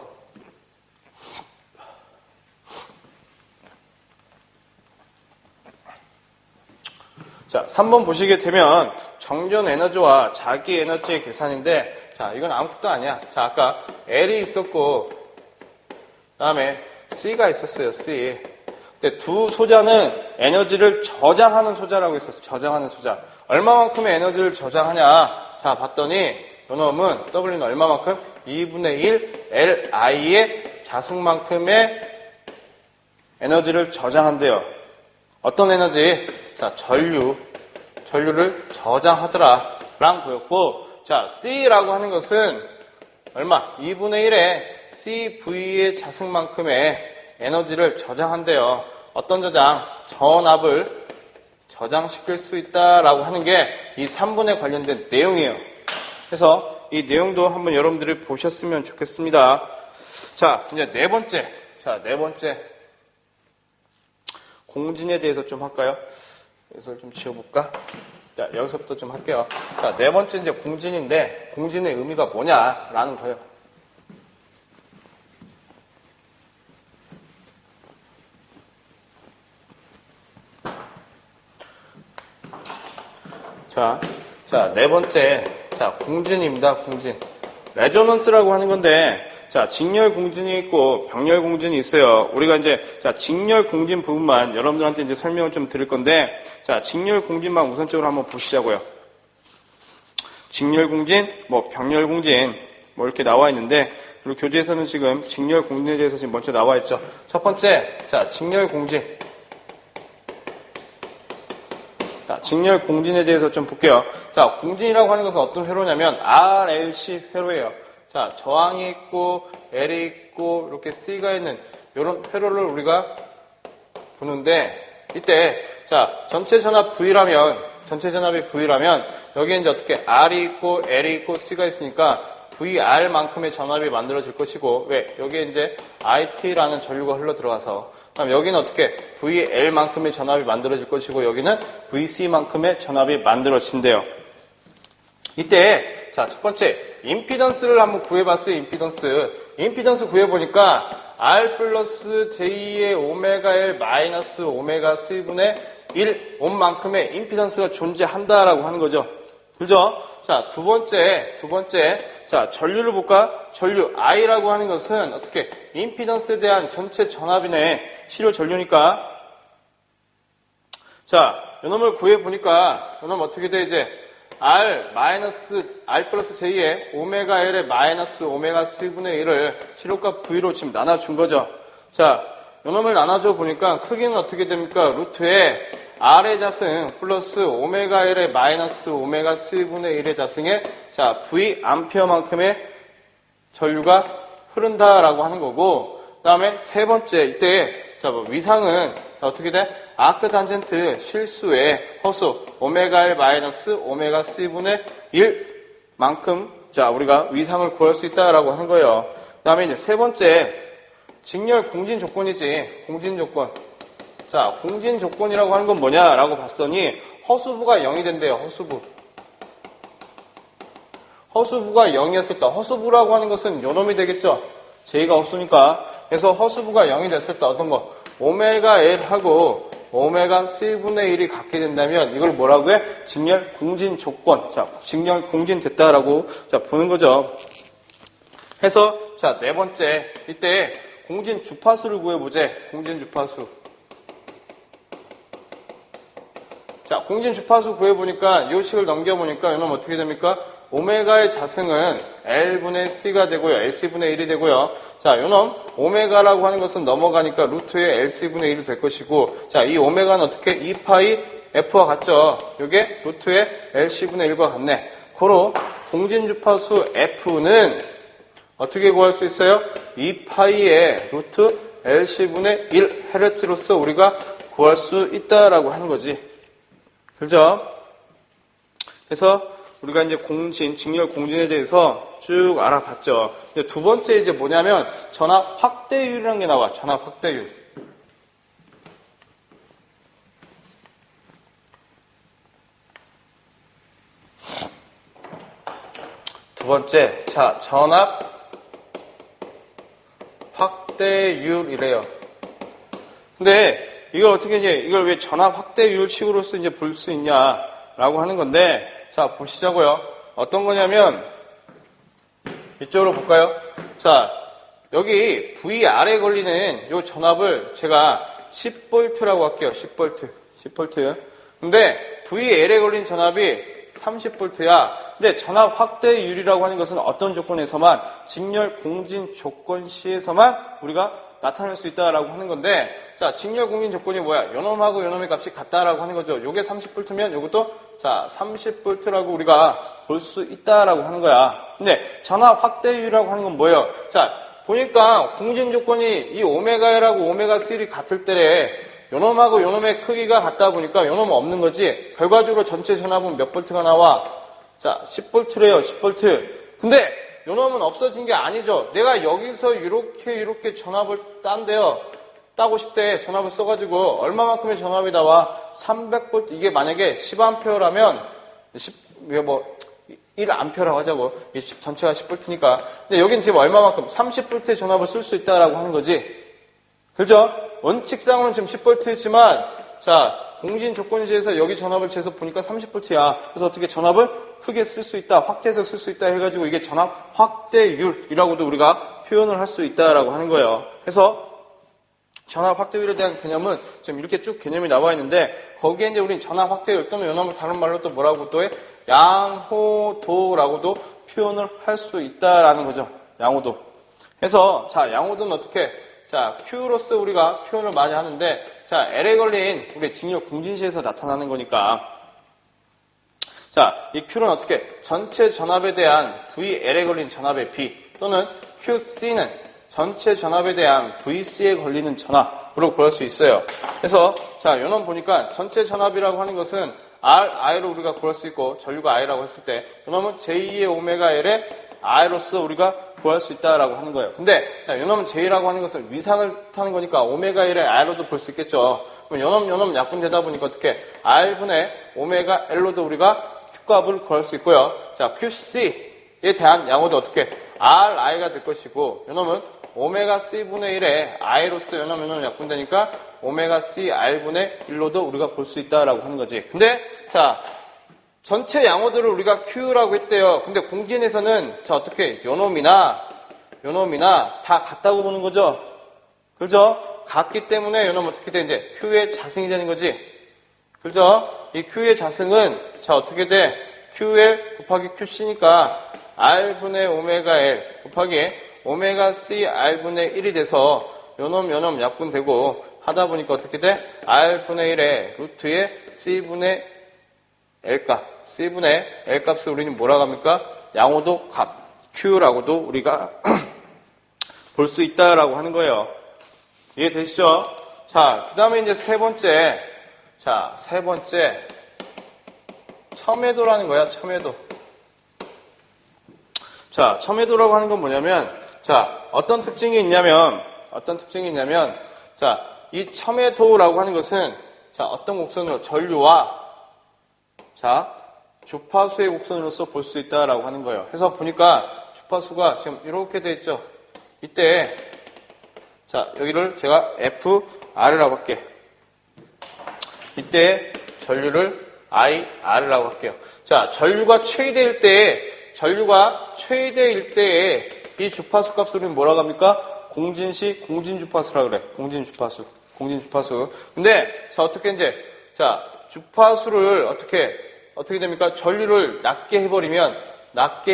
자, 3번 보시게 되면 정전 에너지와 자기 에너지의 계산인데 자, 이건 아무것도 아니야. 자, 아까 L이 있었고 그다음에 C가 있었어요. C. 근데 두 소자는 에너지를 저장하는 소자라고 했었어요. 저장하는 소자. 얼마만큼의 에너지를 저장하냐? 자, 봤더니 요놈은 W는 얼마만큼? 2분의 1 Li의 자승만큼의 에너지를 저장한대요. 어떤 에너지? 자, 전류를 저장하더라 라는 거였고 자, C라고 하는 것은 얼마? 2분의 1의 CV의 자승만큼의 에너지를 저장한대요. 어떤 저장? 전압을 저장시킬 수 있다라고 하는 게 이 3번에 관련된 내용이에요. 그래서 이 내용도 한번 여러분들이 보셨으면 좋겠습니다. 자, 이제 네 번째. 자, 네 번째. 공진에 대해서 좀 할까요? 여기서 좀 지워볼까? 자, 여기서부터 좀 할게요. 자, 네 번째 이제 공진인데, 공진의 의미가 뭐냐라는 거예요. 자, 네 번째. 자, 공진입니다. 공진. 레조넌스라고 하는 건데, 자, 직렬 공진이 있고 병렬 공진이 있어요. 우리가 이제 자, 직렬 공진 부분만 여러분들한테 이제 설명을 좀 드릴 건데, 자, 직렬 공진만 우선적으로 한번 보시자고요. 직렬 공진, 뭐 병렬 공진, 뭐 이렇게 나와 있는데, 그리고 교재에서는 지금 직렬 공진에 대해서 지금 먼저 나와 있죠. 첫 번째, 자, 직렬 공진. 자, 직렬 공진에 대해서 좀 볼게요. 자, 공진이라고 하는 것은 어떤 회로냐면 RLC 회로예요. 자, 저항이 있고 L이 있고 이렇게 C가 있는 이런 회로를 우리가 보는데 이때 자, 전체 전압 V라면 여기에 이제 어떻게 R이 있고 L이 있고 C가 있으니까 VR만큼의 전압이 만들어질 것이고 왜? 여기에 이제 IT라는 전류가 흘러 들어가서 그럼 여기는 어떻게 VL만큼의 전압이 만들어질 것이고 여기는 VC만큼의 전압이 만들어진대요. 이때 자, 첫 번째 임피던스를 한번 구해봤어요. 임피던스 구해보니까 R 플러스 J의 오메가 L 마이너스 오메가 C분의 1 옴만큼의 임피던스가 존재한다라고 하는 거죠. 그죠? 자, 두 번째. 자, 전류를 볼까? 전류 I라고 하는 것은 어떻게 임피던스에 대한 전체 전압이네. 실효 전류니까. 자, 요놈을 구해보니까 요놈 어떻게 돼 이제 R 플러스 J의 오메가 L의 마이너스 오메가 C분의 1을 실효값 V로 지금 나눠준 거죠. 자, 요놈을 나눠줘 보니까 크기는 어떻게 됩니까? 루트에 R의 자승 플러스 오메가 L의 마이너스 오메가 C분의 1의 자승에 자, V 암페어만큼의 전류가 흐른다라고 하는 거고, 그 다음에 세 번째, 이때, 자, 위상은, 자, 어떻게 돼? 아크 탄젠트 실수의 허수, 오메가 L 마이너스 오메가 C분의 1만큼, 자, 우리가 위상을 구할 수 있다라고 하는 거예요. 그 다음에 이제 세 번째, 직렬 공진 조건이지, 공진 조건. 자, 공진 조건이라고 하는 건 뭐냐라고 봤더니, 허수부가 0이 된대요, 허수부. 허수부가 0이었을 때, 허수부라고 하는 것은 요놈이 되겠죠? J가 허수니까. 그래서 허수부가 0이 됐을 때 어떤 거? 오메가 L하고 오메가 C분의 1이 같게 된다면 이걸 뭐라고 해? 직렬 공진 조건. 자, 직렬 공진 됐다라고 자, 보는 거죠. 해서 자, 네 번째. 이때 공진 주파수를 구해보재. 공진 주파수. 자, 공진 주파수 구해보니까 이 식을 넘겨보니까 이놈 어떻게 됩니까? 오메가의 자승은 L분의 C가 되고요. LC분의 1이 되고요. 자, 요놈 오메가라고 하는 것은 넘어가니까 루트의 LC분의 1이 될 것이고, 자, 이 오메가는 어떻게 2파이 F와 같죠? 요게 루트의 LC분의 1과 같네. 고로 공진주파수 F는 어떻게 구할 수 있어요? 2파이의 루트 LC분의 1 헤르츠로서 우리가 구할 수 있다라고 하는 거지. 그죠? 그래서 우리가 이제 공진, 직렬 공진에 대해서 쭉 알아봤죠. 근데 두 번째 이제 뭐냐면 전압 확대율이라는 게 나와. 전압 확대율. 두 번째, 자, 전압 확대율이래요. 근데 이걸 어떻게 이걸 왜 전압 확대율 식으로서 이제 볼 수 있냐라고 하는 건데, 자, 보시자고요. 어떤 거냐면, 이쪽으로 볼까요? 자, 여기 VR에 걸리는 요 전압을 제가 10V라고 할게요. 10V. 근데 VL에 걸린 전압이 30V야. 근데 전압 확대율이라고 하는 것은 어떤 조건에서만, 직렬 공진 조건 시에서만 우리가 나타낼 수 있다라고 하는 건데, 자, 직렬 공진 조건이 뭐야? 요놈하고 요놈의 값이 같다라고 하는 거죠. 요게 30V면 요것도 자, 30V라고 우리가 볼 수 있다라고 하는 거야. 근데 전압 확대율이라고 하는 건 뭐예요? 자, 보니까 공진 조건이 이 오메가라고 오메가 C이 같을 때래. 요놈하고 요놈의 크기가 같다 보니까 요놈은 없는 거지. 결과적으로 전체 전압은 몇 볼트가 나와? 자, 10V래요. 10V. 근데 요놈은 없어진 게 아니죠. 내가 여기서 이렇게 전압을 딴대요. 따고 싶대. 전압을 써가지고 얼마만큼의 전압이 나와? 300V. 이게 만약에 10A라면 1A라고 하자고. 전체가 10V니까. 근데 여긴 지금 얼마만큼? 30V의 전압을 쓸 수 있다라고 하는 거지. 그죠? 원칙상으로는 지금 10V지만 자, 공진 조건시에서 여기 전압을 재서 보니까 30V야. 그래서 어떻게 전압을 크게 쓸 수 있다, 확대해서 쓸 수 있다 해가지고 이게 전압 확대율이라고도 우리가 표현을 할 수 있다라고 하는 거예요. 그래서 전압 확대율에 대한 개념은 지금 이렇게 쭉 개념이 나와 있는데, 거기에 이제 우리는 전압 확대율 또는 요놈을 다른 말로 또 뭐라고 또 해? 양호도라고도 표현을 할 수 있다라는 거죠. 양호도. 그래서 자, 양호도는 어떻게? 자, Q로서 우리가 표현을 많이 하는데, 자, L에 걸린 우리 직렬 공진시에서 나타나는 거니까. 자, 이 Q는 어떻게? 전체 전압에 대한 VL에 걸린 전압의 B 또는 QC는 전체 전압에 대한 VC에 걸리는 전압으로 구할 수 있어요. 그래서 자, 요놈 보니까 전체 전압이라고 하는 것은 RI로 우리가 구할 수 있고, 전류가 I라고 했을 때 요놈은 J2의 오메가 L의 I로서 우리가 구할 수 있다라고 하는 거예요. 근데 자, 요놈은 J라고 하는 것은 위상을 타는 거니까 오메가 1의 R로도 볼 수 있겠죠. 그럼 요놈 약분되다 보니까 어떻게 R분의 오메가 L로도 우리가 Q값을 구할 수 있고요. 자, QC에 대한 양호도 어떻게 RI가 될 것이고, 요놈은 오메가 C분의 1의 I로서 요놈 약분되니까 오메가 C R분의 1로도 우리가 볼 수 있다라고 하는 거지. 근데 자, 전체 양호들을 우리가 Q라고 했대요. 근데 공진에서는 자, 어떻게 요놈이나 다 같다고 보는 거죠. 그죠? 같기 때문에 요놈 어떻게 돼? 이제 Q의 자승이 되는 거지. 그죠? 이 Q의 자승은 자, 어떻게 돼? QL 곱하기 QC니까 R분의 오메가 L 곱하기 오메가 C R분의 1이 돼서 요놈 약분되고 하다 보니까 어떻게 돼? R분의 1의 루트의 C분의 L 값. C분의 L 값을 우리는 뭐라고 합니까? 양호도 값. Q라고도 우리가 볼 수 있다라고 하는 거예요. 이해되시죠? 자, 그 다음에 이제 세 번째. 자, 세 번째. 첨예도라는 거야, 첨예도. 자, 첨예도라고 하는 건 뭐냐면, 자, 어떤 특징이 있냐면, 자, 이 첨예도라고 하는 것은, 자, 어떤 곡선으로, 전류와, 자, 주파수의 곡선으로서 볼 수 있다라고 하는 거예요. 그래서 보니까 주파수가 지금 이렇게 돼 있죠. 이때, 자, 여기를 제가 FR이라고 할게. 이때 전류를 IR이라고 할게요. 자, 전류가 최대일 때에 이 주파수 값을 우리는 뭐라고 합니까? 공진주파수라고 그래. 공진주파수. 근데, 자, 어떻게 이제, 자, 주파수를 어떻게 됩니까? 전류를 낮게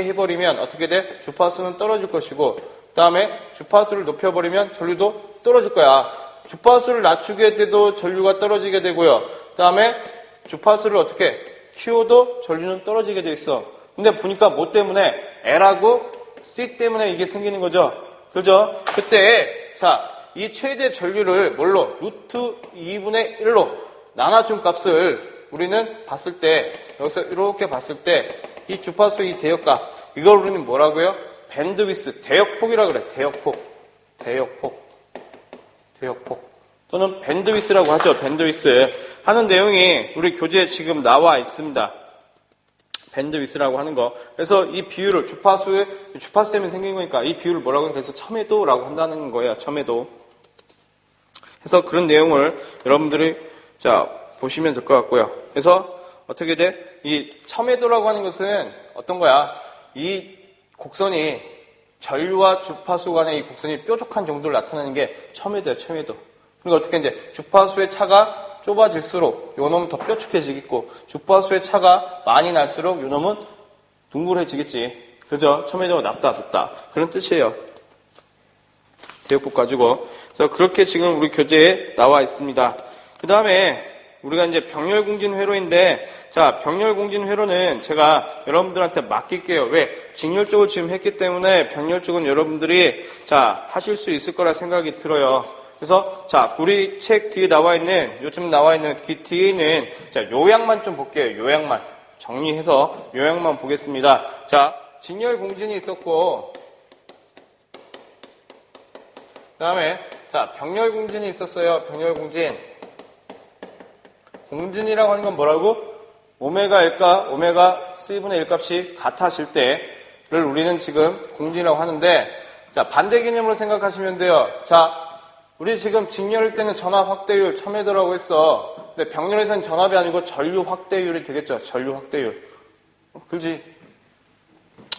해버리면 어떻게 돼? 주파수는 떨어질 것이고, 그 다음에 주파수를 높여버리면 전류도 떨어질 거야. 주파수를 낮추게 돼도 전류가 떨어지게 되고요. 그 다음에 주파수를 어떻게 키워도 전류는 떨어지게 돼 있어. 근데 보니까 뭐 때문에? L하고 C 때문에 이게 생기는 거죠. 그죠? 그때, 자, 이 최대 전류를 뭘로? 루트 2분의 1로 나눠준 값을 우리는 봤을 때, 여기서 이렇게 봤을 때, 이 주파수 이 대역값, 이걸 우리는 뭐라고요? 밴드위스, 대역폭이라고 그래. 대역폭. 또는 밴드위스라고 하죠. 밴드위스. 하는 내용이 우리 교재에 지금 나와 있습니다. 밴드위스라고 하는 거. 그래서 이 비율을 주파수 때문에 생긴 거니까 이 비율을 뭐라고 해요? 그래서 첨예도라고 한다는 거예요. 첨예도. 그래서 그런 내용을 여러분들이 자 보시면 될 것 같고요. 그래서 어떻게 돼? 이 첨예도라고 하는 것은 어떤 거야? 이 곡선이 전류와 주파수 간의 이 곡선이 뾰족한 정도를 나타내는 게 첨예도예요. 첨예도. 그러니까 어떻게 이제 주파수의 차가 좁아질수록 요놈은 더 뾰족해지겠고 주파수의 차가 많이 날수록 요놈은 둥글해지겠지. 그죠? 첨예도가 낮다 높다 그런 뜻이에요. 대역폭 가지고. 그래서 그렇게 지금 우리 교재에 나와 있습니다. 그 다음에 우리가 이제 병렬공진회로인데 자, 병렬공진회로는 제가 여러분들한테 맡길게요. 왜? 직렬 쪽을 지금 했기 때문에 병렬 쪽은 여러분들이 자, 하실 수 있을 거라 생각이 들어요. 그래서 자, 우리 책 뒤에 나와 있는 요즘 나와 있는 그 뒤에 있는 자, 요약만 좀 볼게요. 요약만. 정리해서 요약만 보겠습니다. 자, 직렬공진이 있었고 그다음에 자, 병렬공진이 있었어요. 병렬공진. 공진이라고 하는 건 뭐라고? 오메가 L과 오메가 C분의 1 값이 같아질 때를 우리는 지금 공진이라고 하는데 자, 반대 개념으로 생각하시면 돼요. 자, 우리 지금 직렬일 때는 전압 확대율 첨예도라고 했어. 근데 병렬에서는 전압이 아니고 전류 확대율이 되겠죠. 전류 확대율. 그렇지?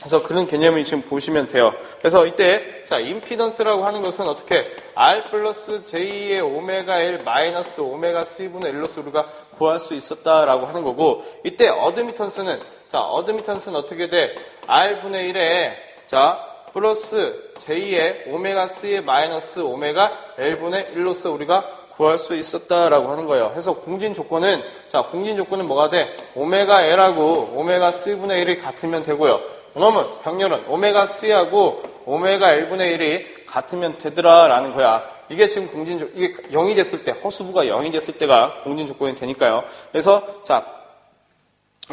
그래서 그런 개념이 지금 보시면 돼요. 그래서 이때 자, 임피던스라고 하는 것은 어떻게 R 플러스 J의 오메가 L 마이너스 오메가 C분의 1로서 우리가 구할 수 있었다라고 하는 거고 이때 어드미턴스는 자, 어드미턴스는 어떻게 돼? R분의 1에 자, 플러스 J의 오메가 C의 마이너스 오메가 L분의 1로서 우리가 구할 수 있었다라고 하는 거예요. 그래서 공진 조건은 자, 공진 조건은 뭐가 돼? 오메가 L하고 오메가 C분의 1이 같으면 되고요. 그러면 병렬은 오메가 C하고 오메가 L분의 1이 같으면 되더라라는 거야. 이게 지금 이게 0이 됐을 때, 허수부가 0이 됐을 때가 공진 조건이 되니까요. 그래서, 자,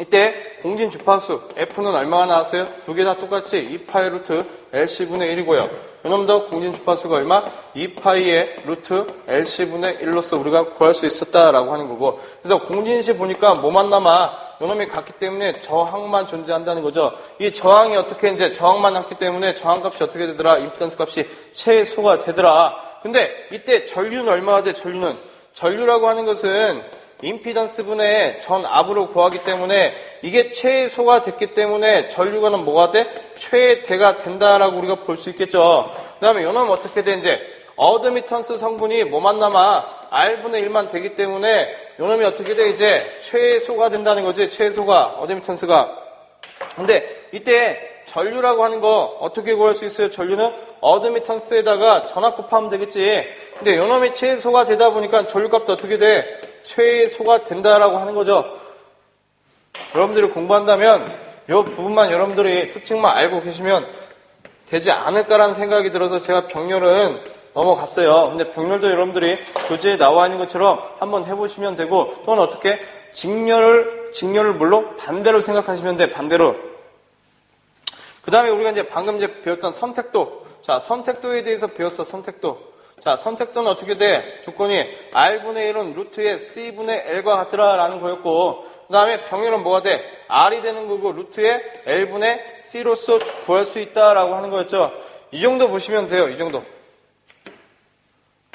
이때 공진 주파수, F는 얼마가 나왔어요? 두 개 다 똑같이 2파이 루트 LC분의 1이고요. 요놈도 공진 주파수가 얼마? 2파이의 루트 LC분의 1로서 우리가 구할 수 있었다라고 하는 거고. 그래서 공진시 보니까 뭐만 남아? 요놈이 같기 때문에 저항만 존재한다는 거죠. 이 저항이 어떻게 이제 저항만 남기 때문에 저항값이 어떻게 되더라? 임피던스 값이 최소가 되더라. 근데 이때 전류는 얼마가 돼? 전류라고 하는 것은 임피던스분의 전압으로 구하기 때문에 이게 최소가 됐기 때문에 전류가는 뭐가 돼? 최대가 된다라고 우리가 볼 수 있겠죠. 그 다음에 요놈은 어떻게 돼? 이제 어드미턴스 성분이 뭐만 남아? R분의 1만 되기 때문에 요놈이 어떻게 돼? 이제 최소가 된다는 거지. 최소가 어드미턴스가. 근데 이때 전류라고 하는 거 어떻게 구할 수 있어요? 전류는 어드미턴스에다가 전압 곱하면 되겠지. 근데 요놈이 최소가 되다 보니까 전류값도 어떻게 돼? 최소가 된다라고 하는 거죠. 여러분들이 공부한다면 이 부분만 여러분들이 특징만 알고 계시면 되지 않을까라는 생각이 들어서 제가 병렬은 넘어갔어요. 근데 병렬도 여러분들이 교재에 나와 있는 것처럼 한번 해보시면 되고, 또는 어떻게 직렬을 물론 반대로 생각하시면 돼. 반대로. 그 다음에 우리가 이제 방금 이제 배웠던 선택도. 자, 선택도에 대해서 배웠어. 선택도. 자, 선택도는 어떻게 돼? 조건이 R분의 1은 루트의 C분의 L과 같더라라는 거였고, 그 다음에 병렬은 뭐가 돼? R이 되는 거고 루트의 L분의 C로서 구할 수 있다라고 하는 거였죠. 이 정도 보시면 돼요. 이 정도.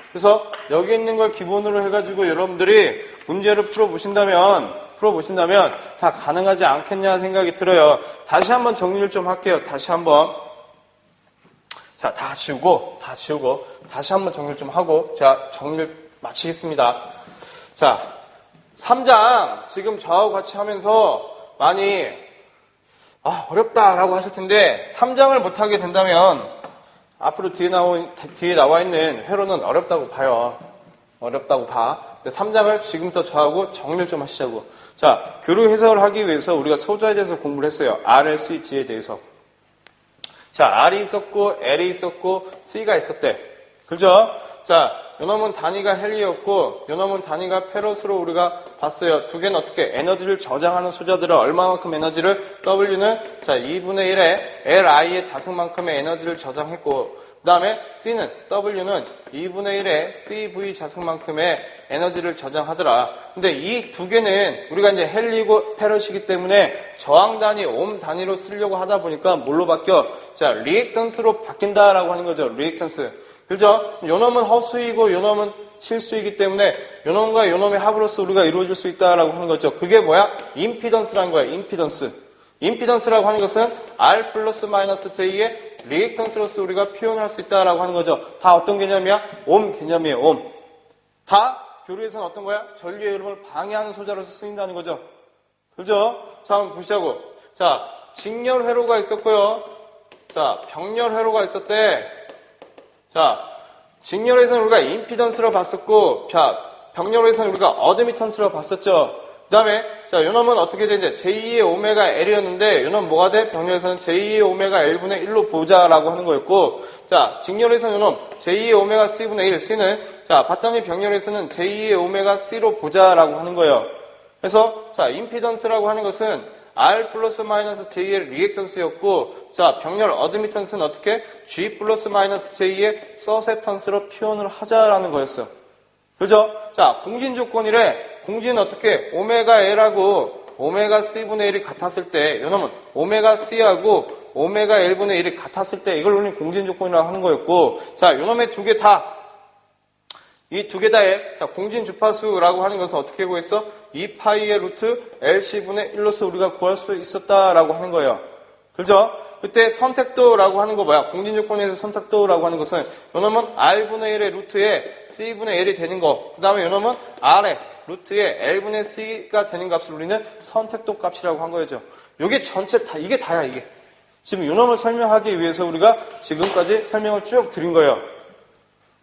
그래서 여기 있는 걸 기본으로 해가지고 여러분들이 문제를 풀어보신다면 다 가능하지 않겠냐 생각이 들어요. 다시 한번 정리를 좀 할게요. 다시 한번. 자, 다 지우고 다시 한번 정리를 좀 하고 제가 정리를 마치겠습니다. 자, 3장 지금 저하고 같이 하면서 많이 어렵다라고 하실 텐데 3장을 못하게 된다면 앞으로 뒤에 나와 있는 회로는 어렵다고 봐요. 어렵다고 봐. 3장을 지금부터 저하고 정리를 좀 하시자고. 자, 교류 해석을 하기 위해서 우리가 소자에 대해서 공부를 했어요. RLC, G에 대해서. 자, R이 있었고, L이 있었고, C가 있었대. 그죠? 자, 요놈은 단위가 헬리였고, 요놈은 단위가 페럿으로 우리가 봤어요. 두 개는 어떻게? 에너지를 저장하는 소자들은 얼마만큼 에너지를? W는, 자, 2분의 1에 Li의 자승만큼의 에너지를 저장했고, 그 다음에 C는, W는 2분의 1에 CV 자승만큼의 에너지를 저장하더라. 근데 이 두 개는 우리가 이제 헬리고 페럿이기 때문에 저항 단위, 옴 단위로 쓰려고 하다 보니까 뭘로 바뀌어? 자, 리액턴스로 바뀐다라고 하는 거죠. 리액턴스. 그죠? 요놈은 허수이고 요놈은 실수이기 때문에 요놈과 요놈의 합으로서 우리가 이루어질 수 있다라고 하는 거죠. 그게 뭐야? 임피던스라는 거야. 임피던스. 임피던스라고 하는 것은 R 플러스 마이너스 J의 리액턴스로서 우리가 표현할 수 있다라고 하는 거죠. 다 어떤 개념이야? 옴 개념이에요. 옴. 다 교류에서는 어떤 거야? 전류의 흐름을 방해하는 소자로서 쓰인다는 거죠. 그죠? 자, 한번 보시자고. 자, 직렬 회로가 있었고요. 자, 병렬 회로가 있었대. 자, 직렬에서는 우리가 임피던스로 봤었고, 자, 병렬에서는 우리가 어드미턴스로 봤었죠. 그 다음에, 자, 요놈은 어떻게 되는지, j2의 오메가 L이었는데, 요놈 뭐가 돼? 병렬에서는 j2의 오메가 L분의 1로 보자라고 하는 거였고, 자, 직렬에서는 요놈 j2의 오메가 C분의 1, C는, 자, 바탕의 병렬에서는 j2의 오메가 C로 보자라고 하는 거예요. 그래서, 자, 임피던스라고 하는 것은 R 플러스 마이너스 J의 리액턴스였고, 자, 병렬 어드미턴스는 어떻게? G 플러스 마이너스 J의 서셉턴스로 표현을 하자라는 거였어. 그죠? 자, 공진 조건이래. 공진은 어떻게? 오메가 L하고 오메가 C분의 1이 같았을 때, 요놈은 오메가 C하고 오메가 L분의 1이 같았을 때, 이걸 우리 공진 조건이라고 하는 거였고, 자, 요놈의 두 개 다, 이 두 개 다의, 자, 공진 주파수라고 하는 것은 어떻게 구했어? 2파이의 루트 LC분의 1로서 우리가 구할 수 있었다라고 하는 거예요. 그죠? 그때 선택도라고 하는 거 뭐야? 공진 조건에서 선택도라고 하는 것은 요놈은 R분의 1의 루트에 C분의 L이 되는 거. 그 다음에 요놈은 R의 루트에 L분의 C가 되는 값을 우리는 선택도 값이라고 한 거죠. 요게 전체 다, 이게 다야, 이게. 지금 요놈을 설명하기 위해서 우리가 지금까지 설명을 쭉 드린 거예요.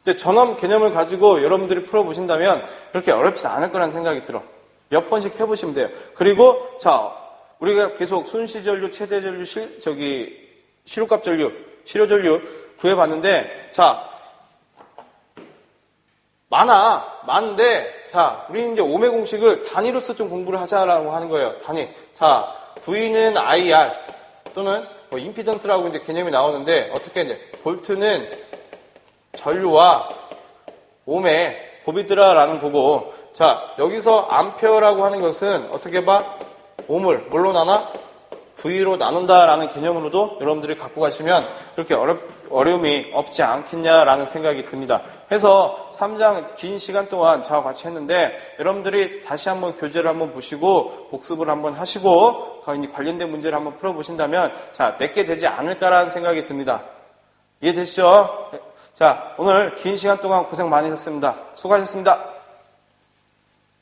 근데 전원 개념을 가지고 여러분들이 풀어보신다면 그렇게 어렵지 않을 거라는 생각이 들어. 몇 번씩 해보시면 돼요. 그리고, 자, 우리가 계속 순시전류, 최대전류, 시료값 전류, 시료전류 구해봤는데, 자, 많은데, 자, 우리는 이제 오메 공식을 단위로서 좀 공부를 하자라고 하는 거예요. 단위. 자, V는 IR, 또는 뭐 임피던스라고 이제 개념이 나오는데, 어떻게 이제, 볼트는 전류와 옴의 곱이더라라는 거고, 자, 여기서 암페어라고 하는 것은 어떻게 봐? 옴을 뭘로 나눠? V로 나눈다라는 개념으로도 여러분들이 갖고 가시면 그렇게 어려움이 없지 않겠냐라는 생각이 듭니다. 해서 3장 긴 시간 동안 저와 같이 했는데 여러분들이 다시 한번 교재를 한번 보시고 복습을 한번 하시고 관련된 문제를 한번 풀어보신다면 자, 내게 되지 않을까라는 생각이 듭니다. 이해되시죠? 자, 오늘 긴 시간 동안 고생 많으셨습니다. 수고하셨습니다.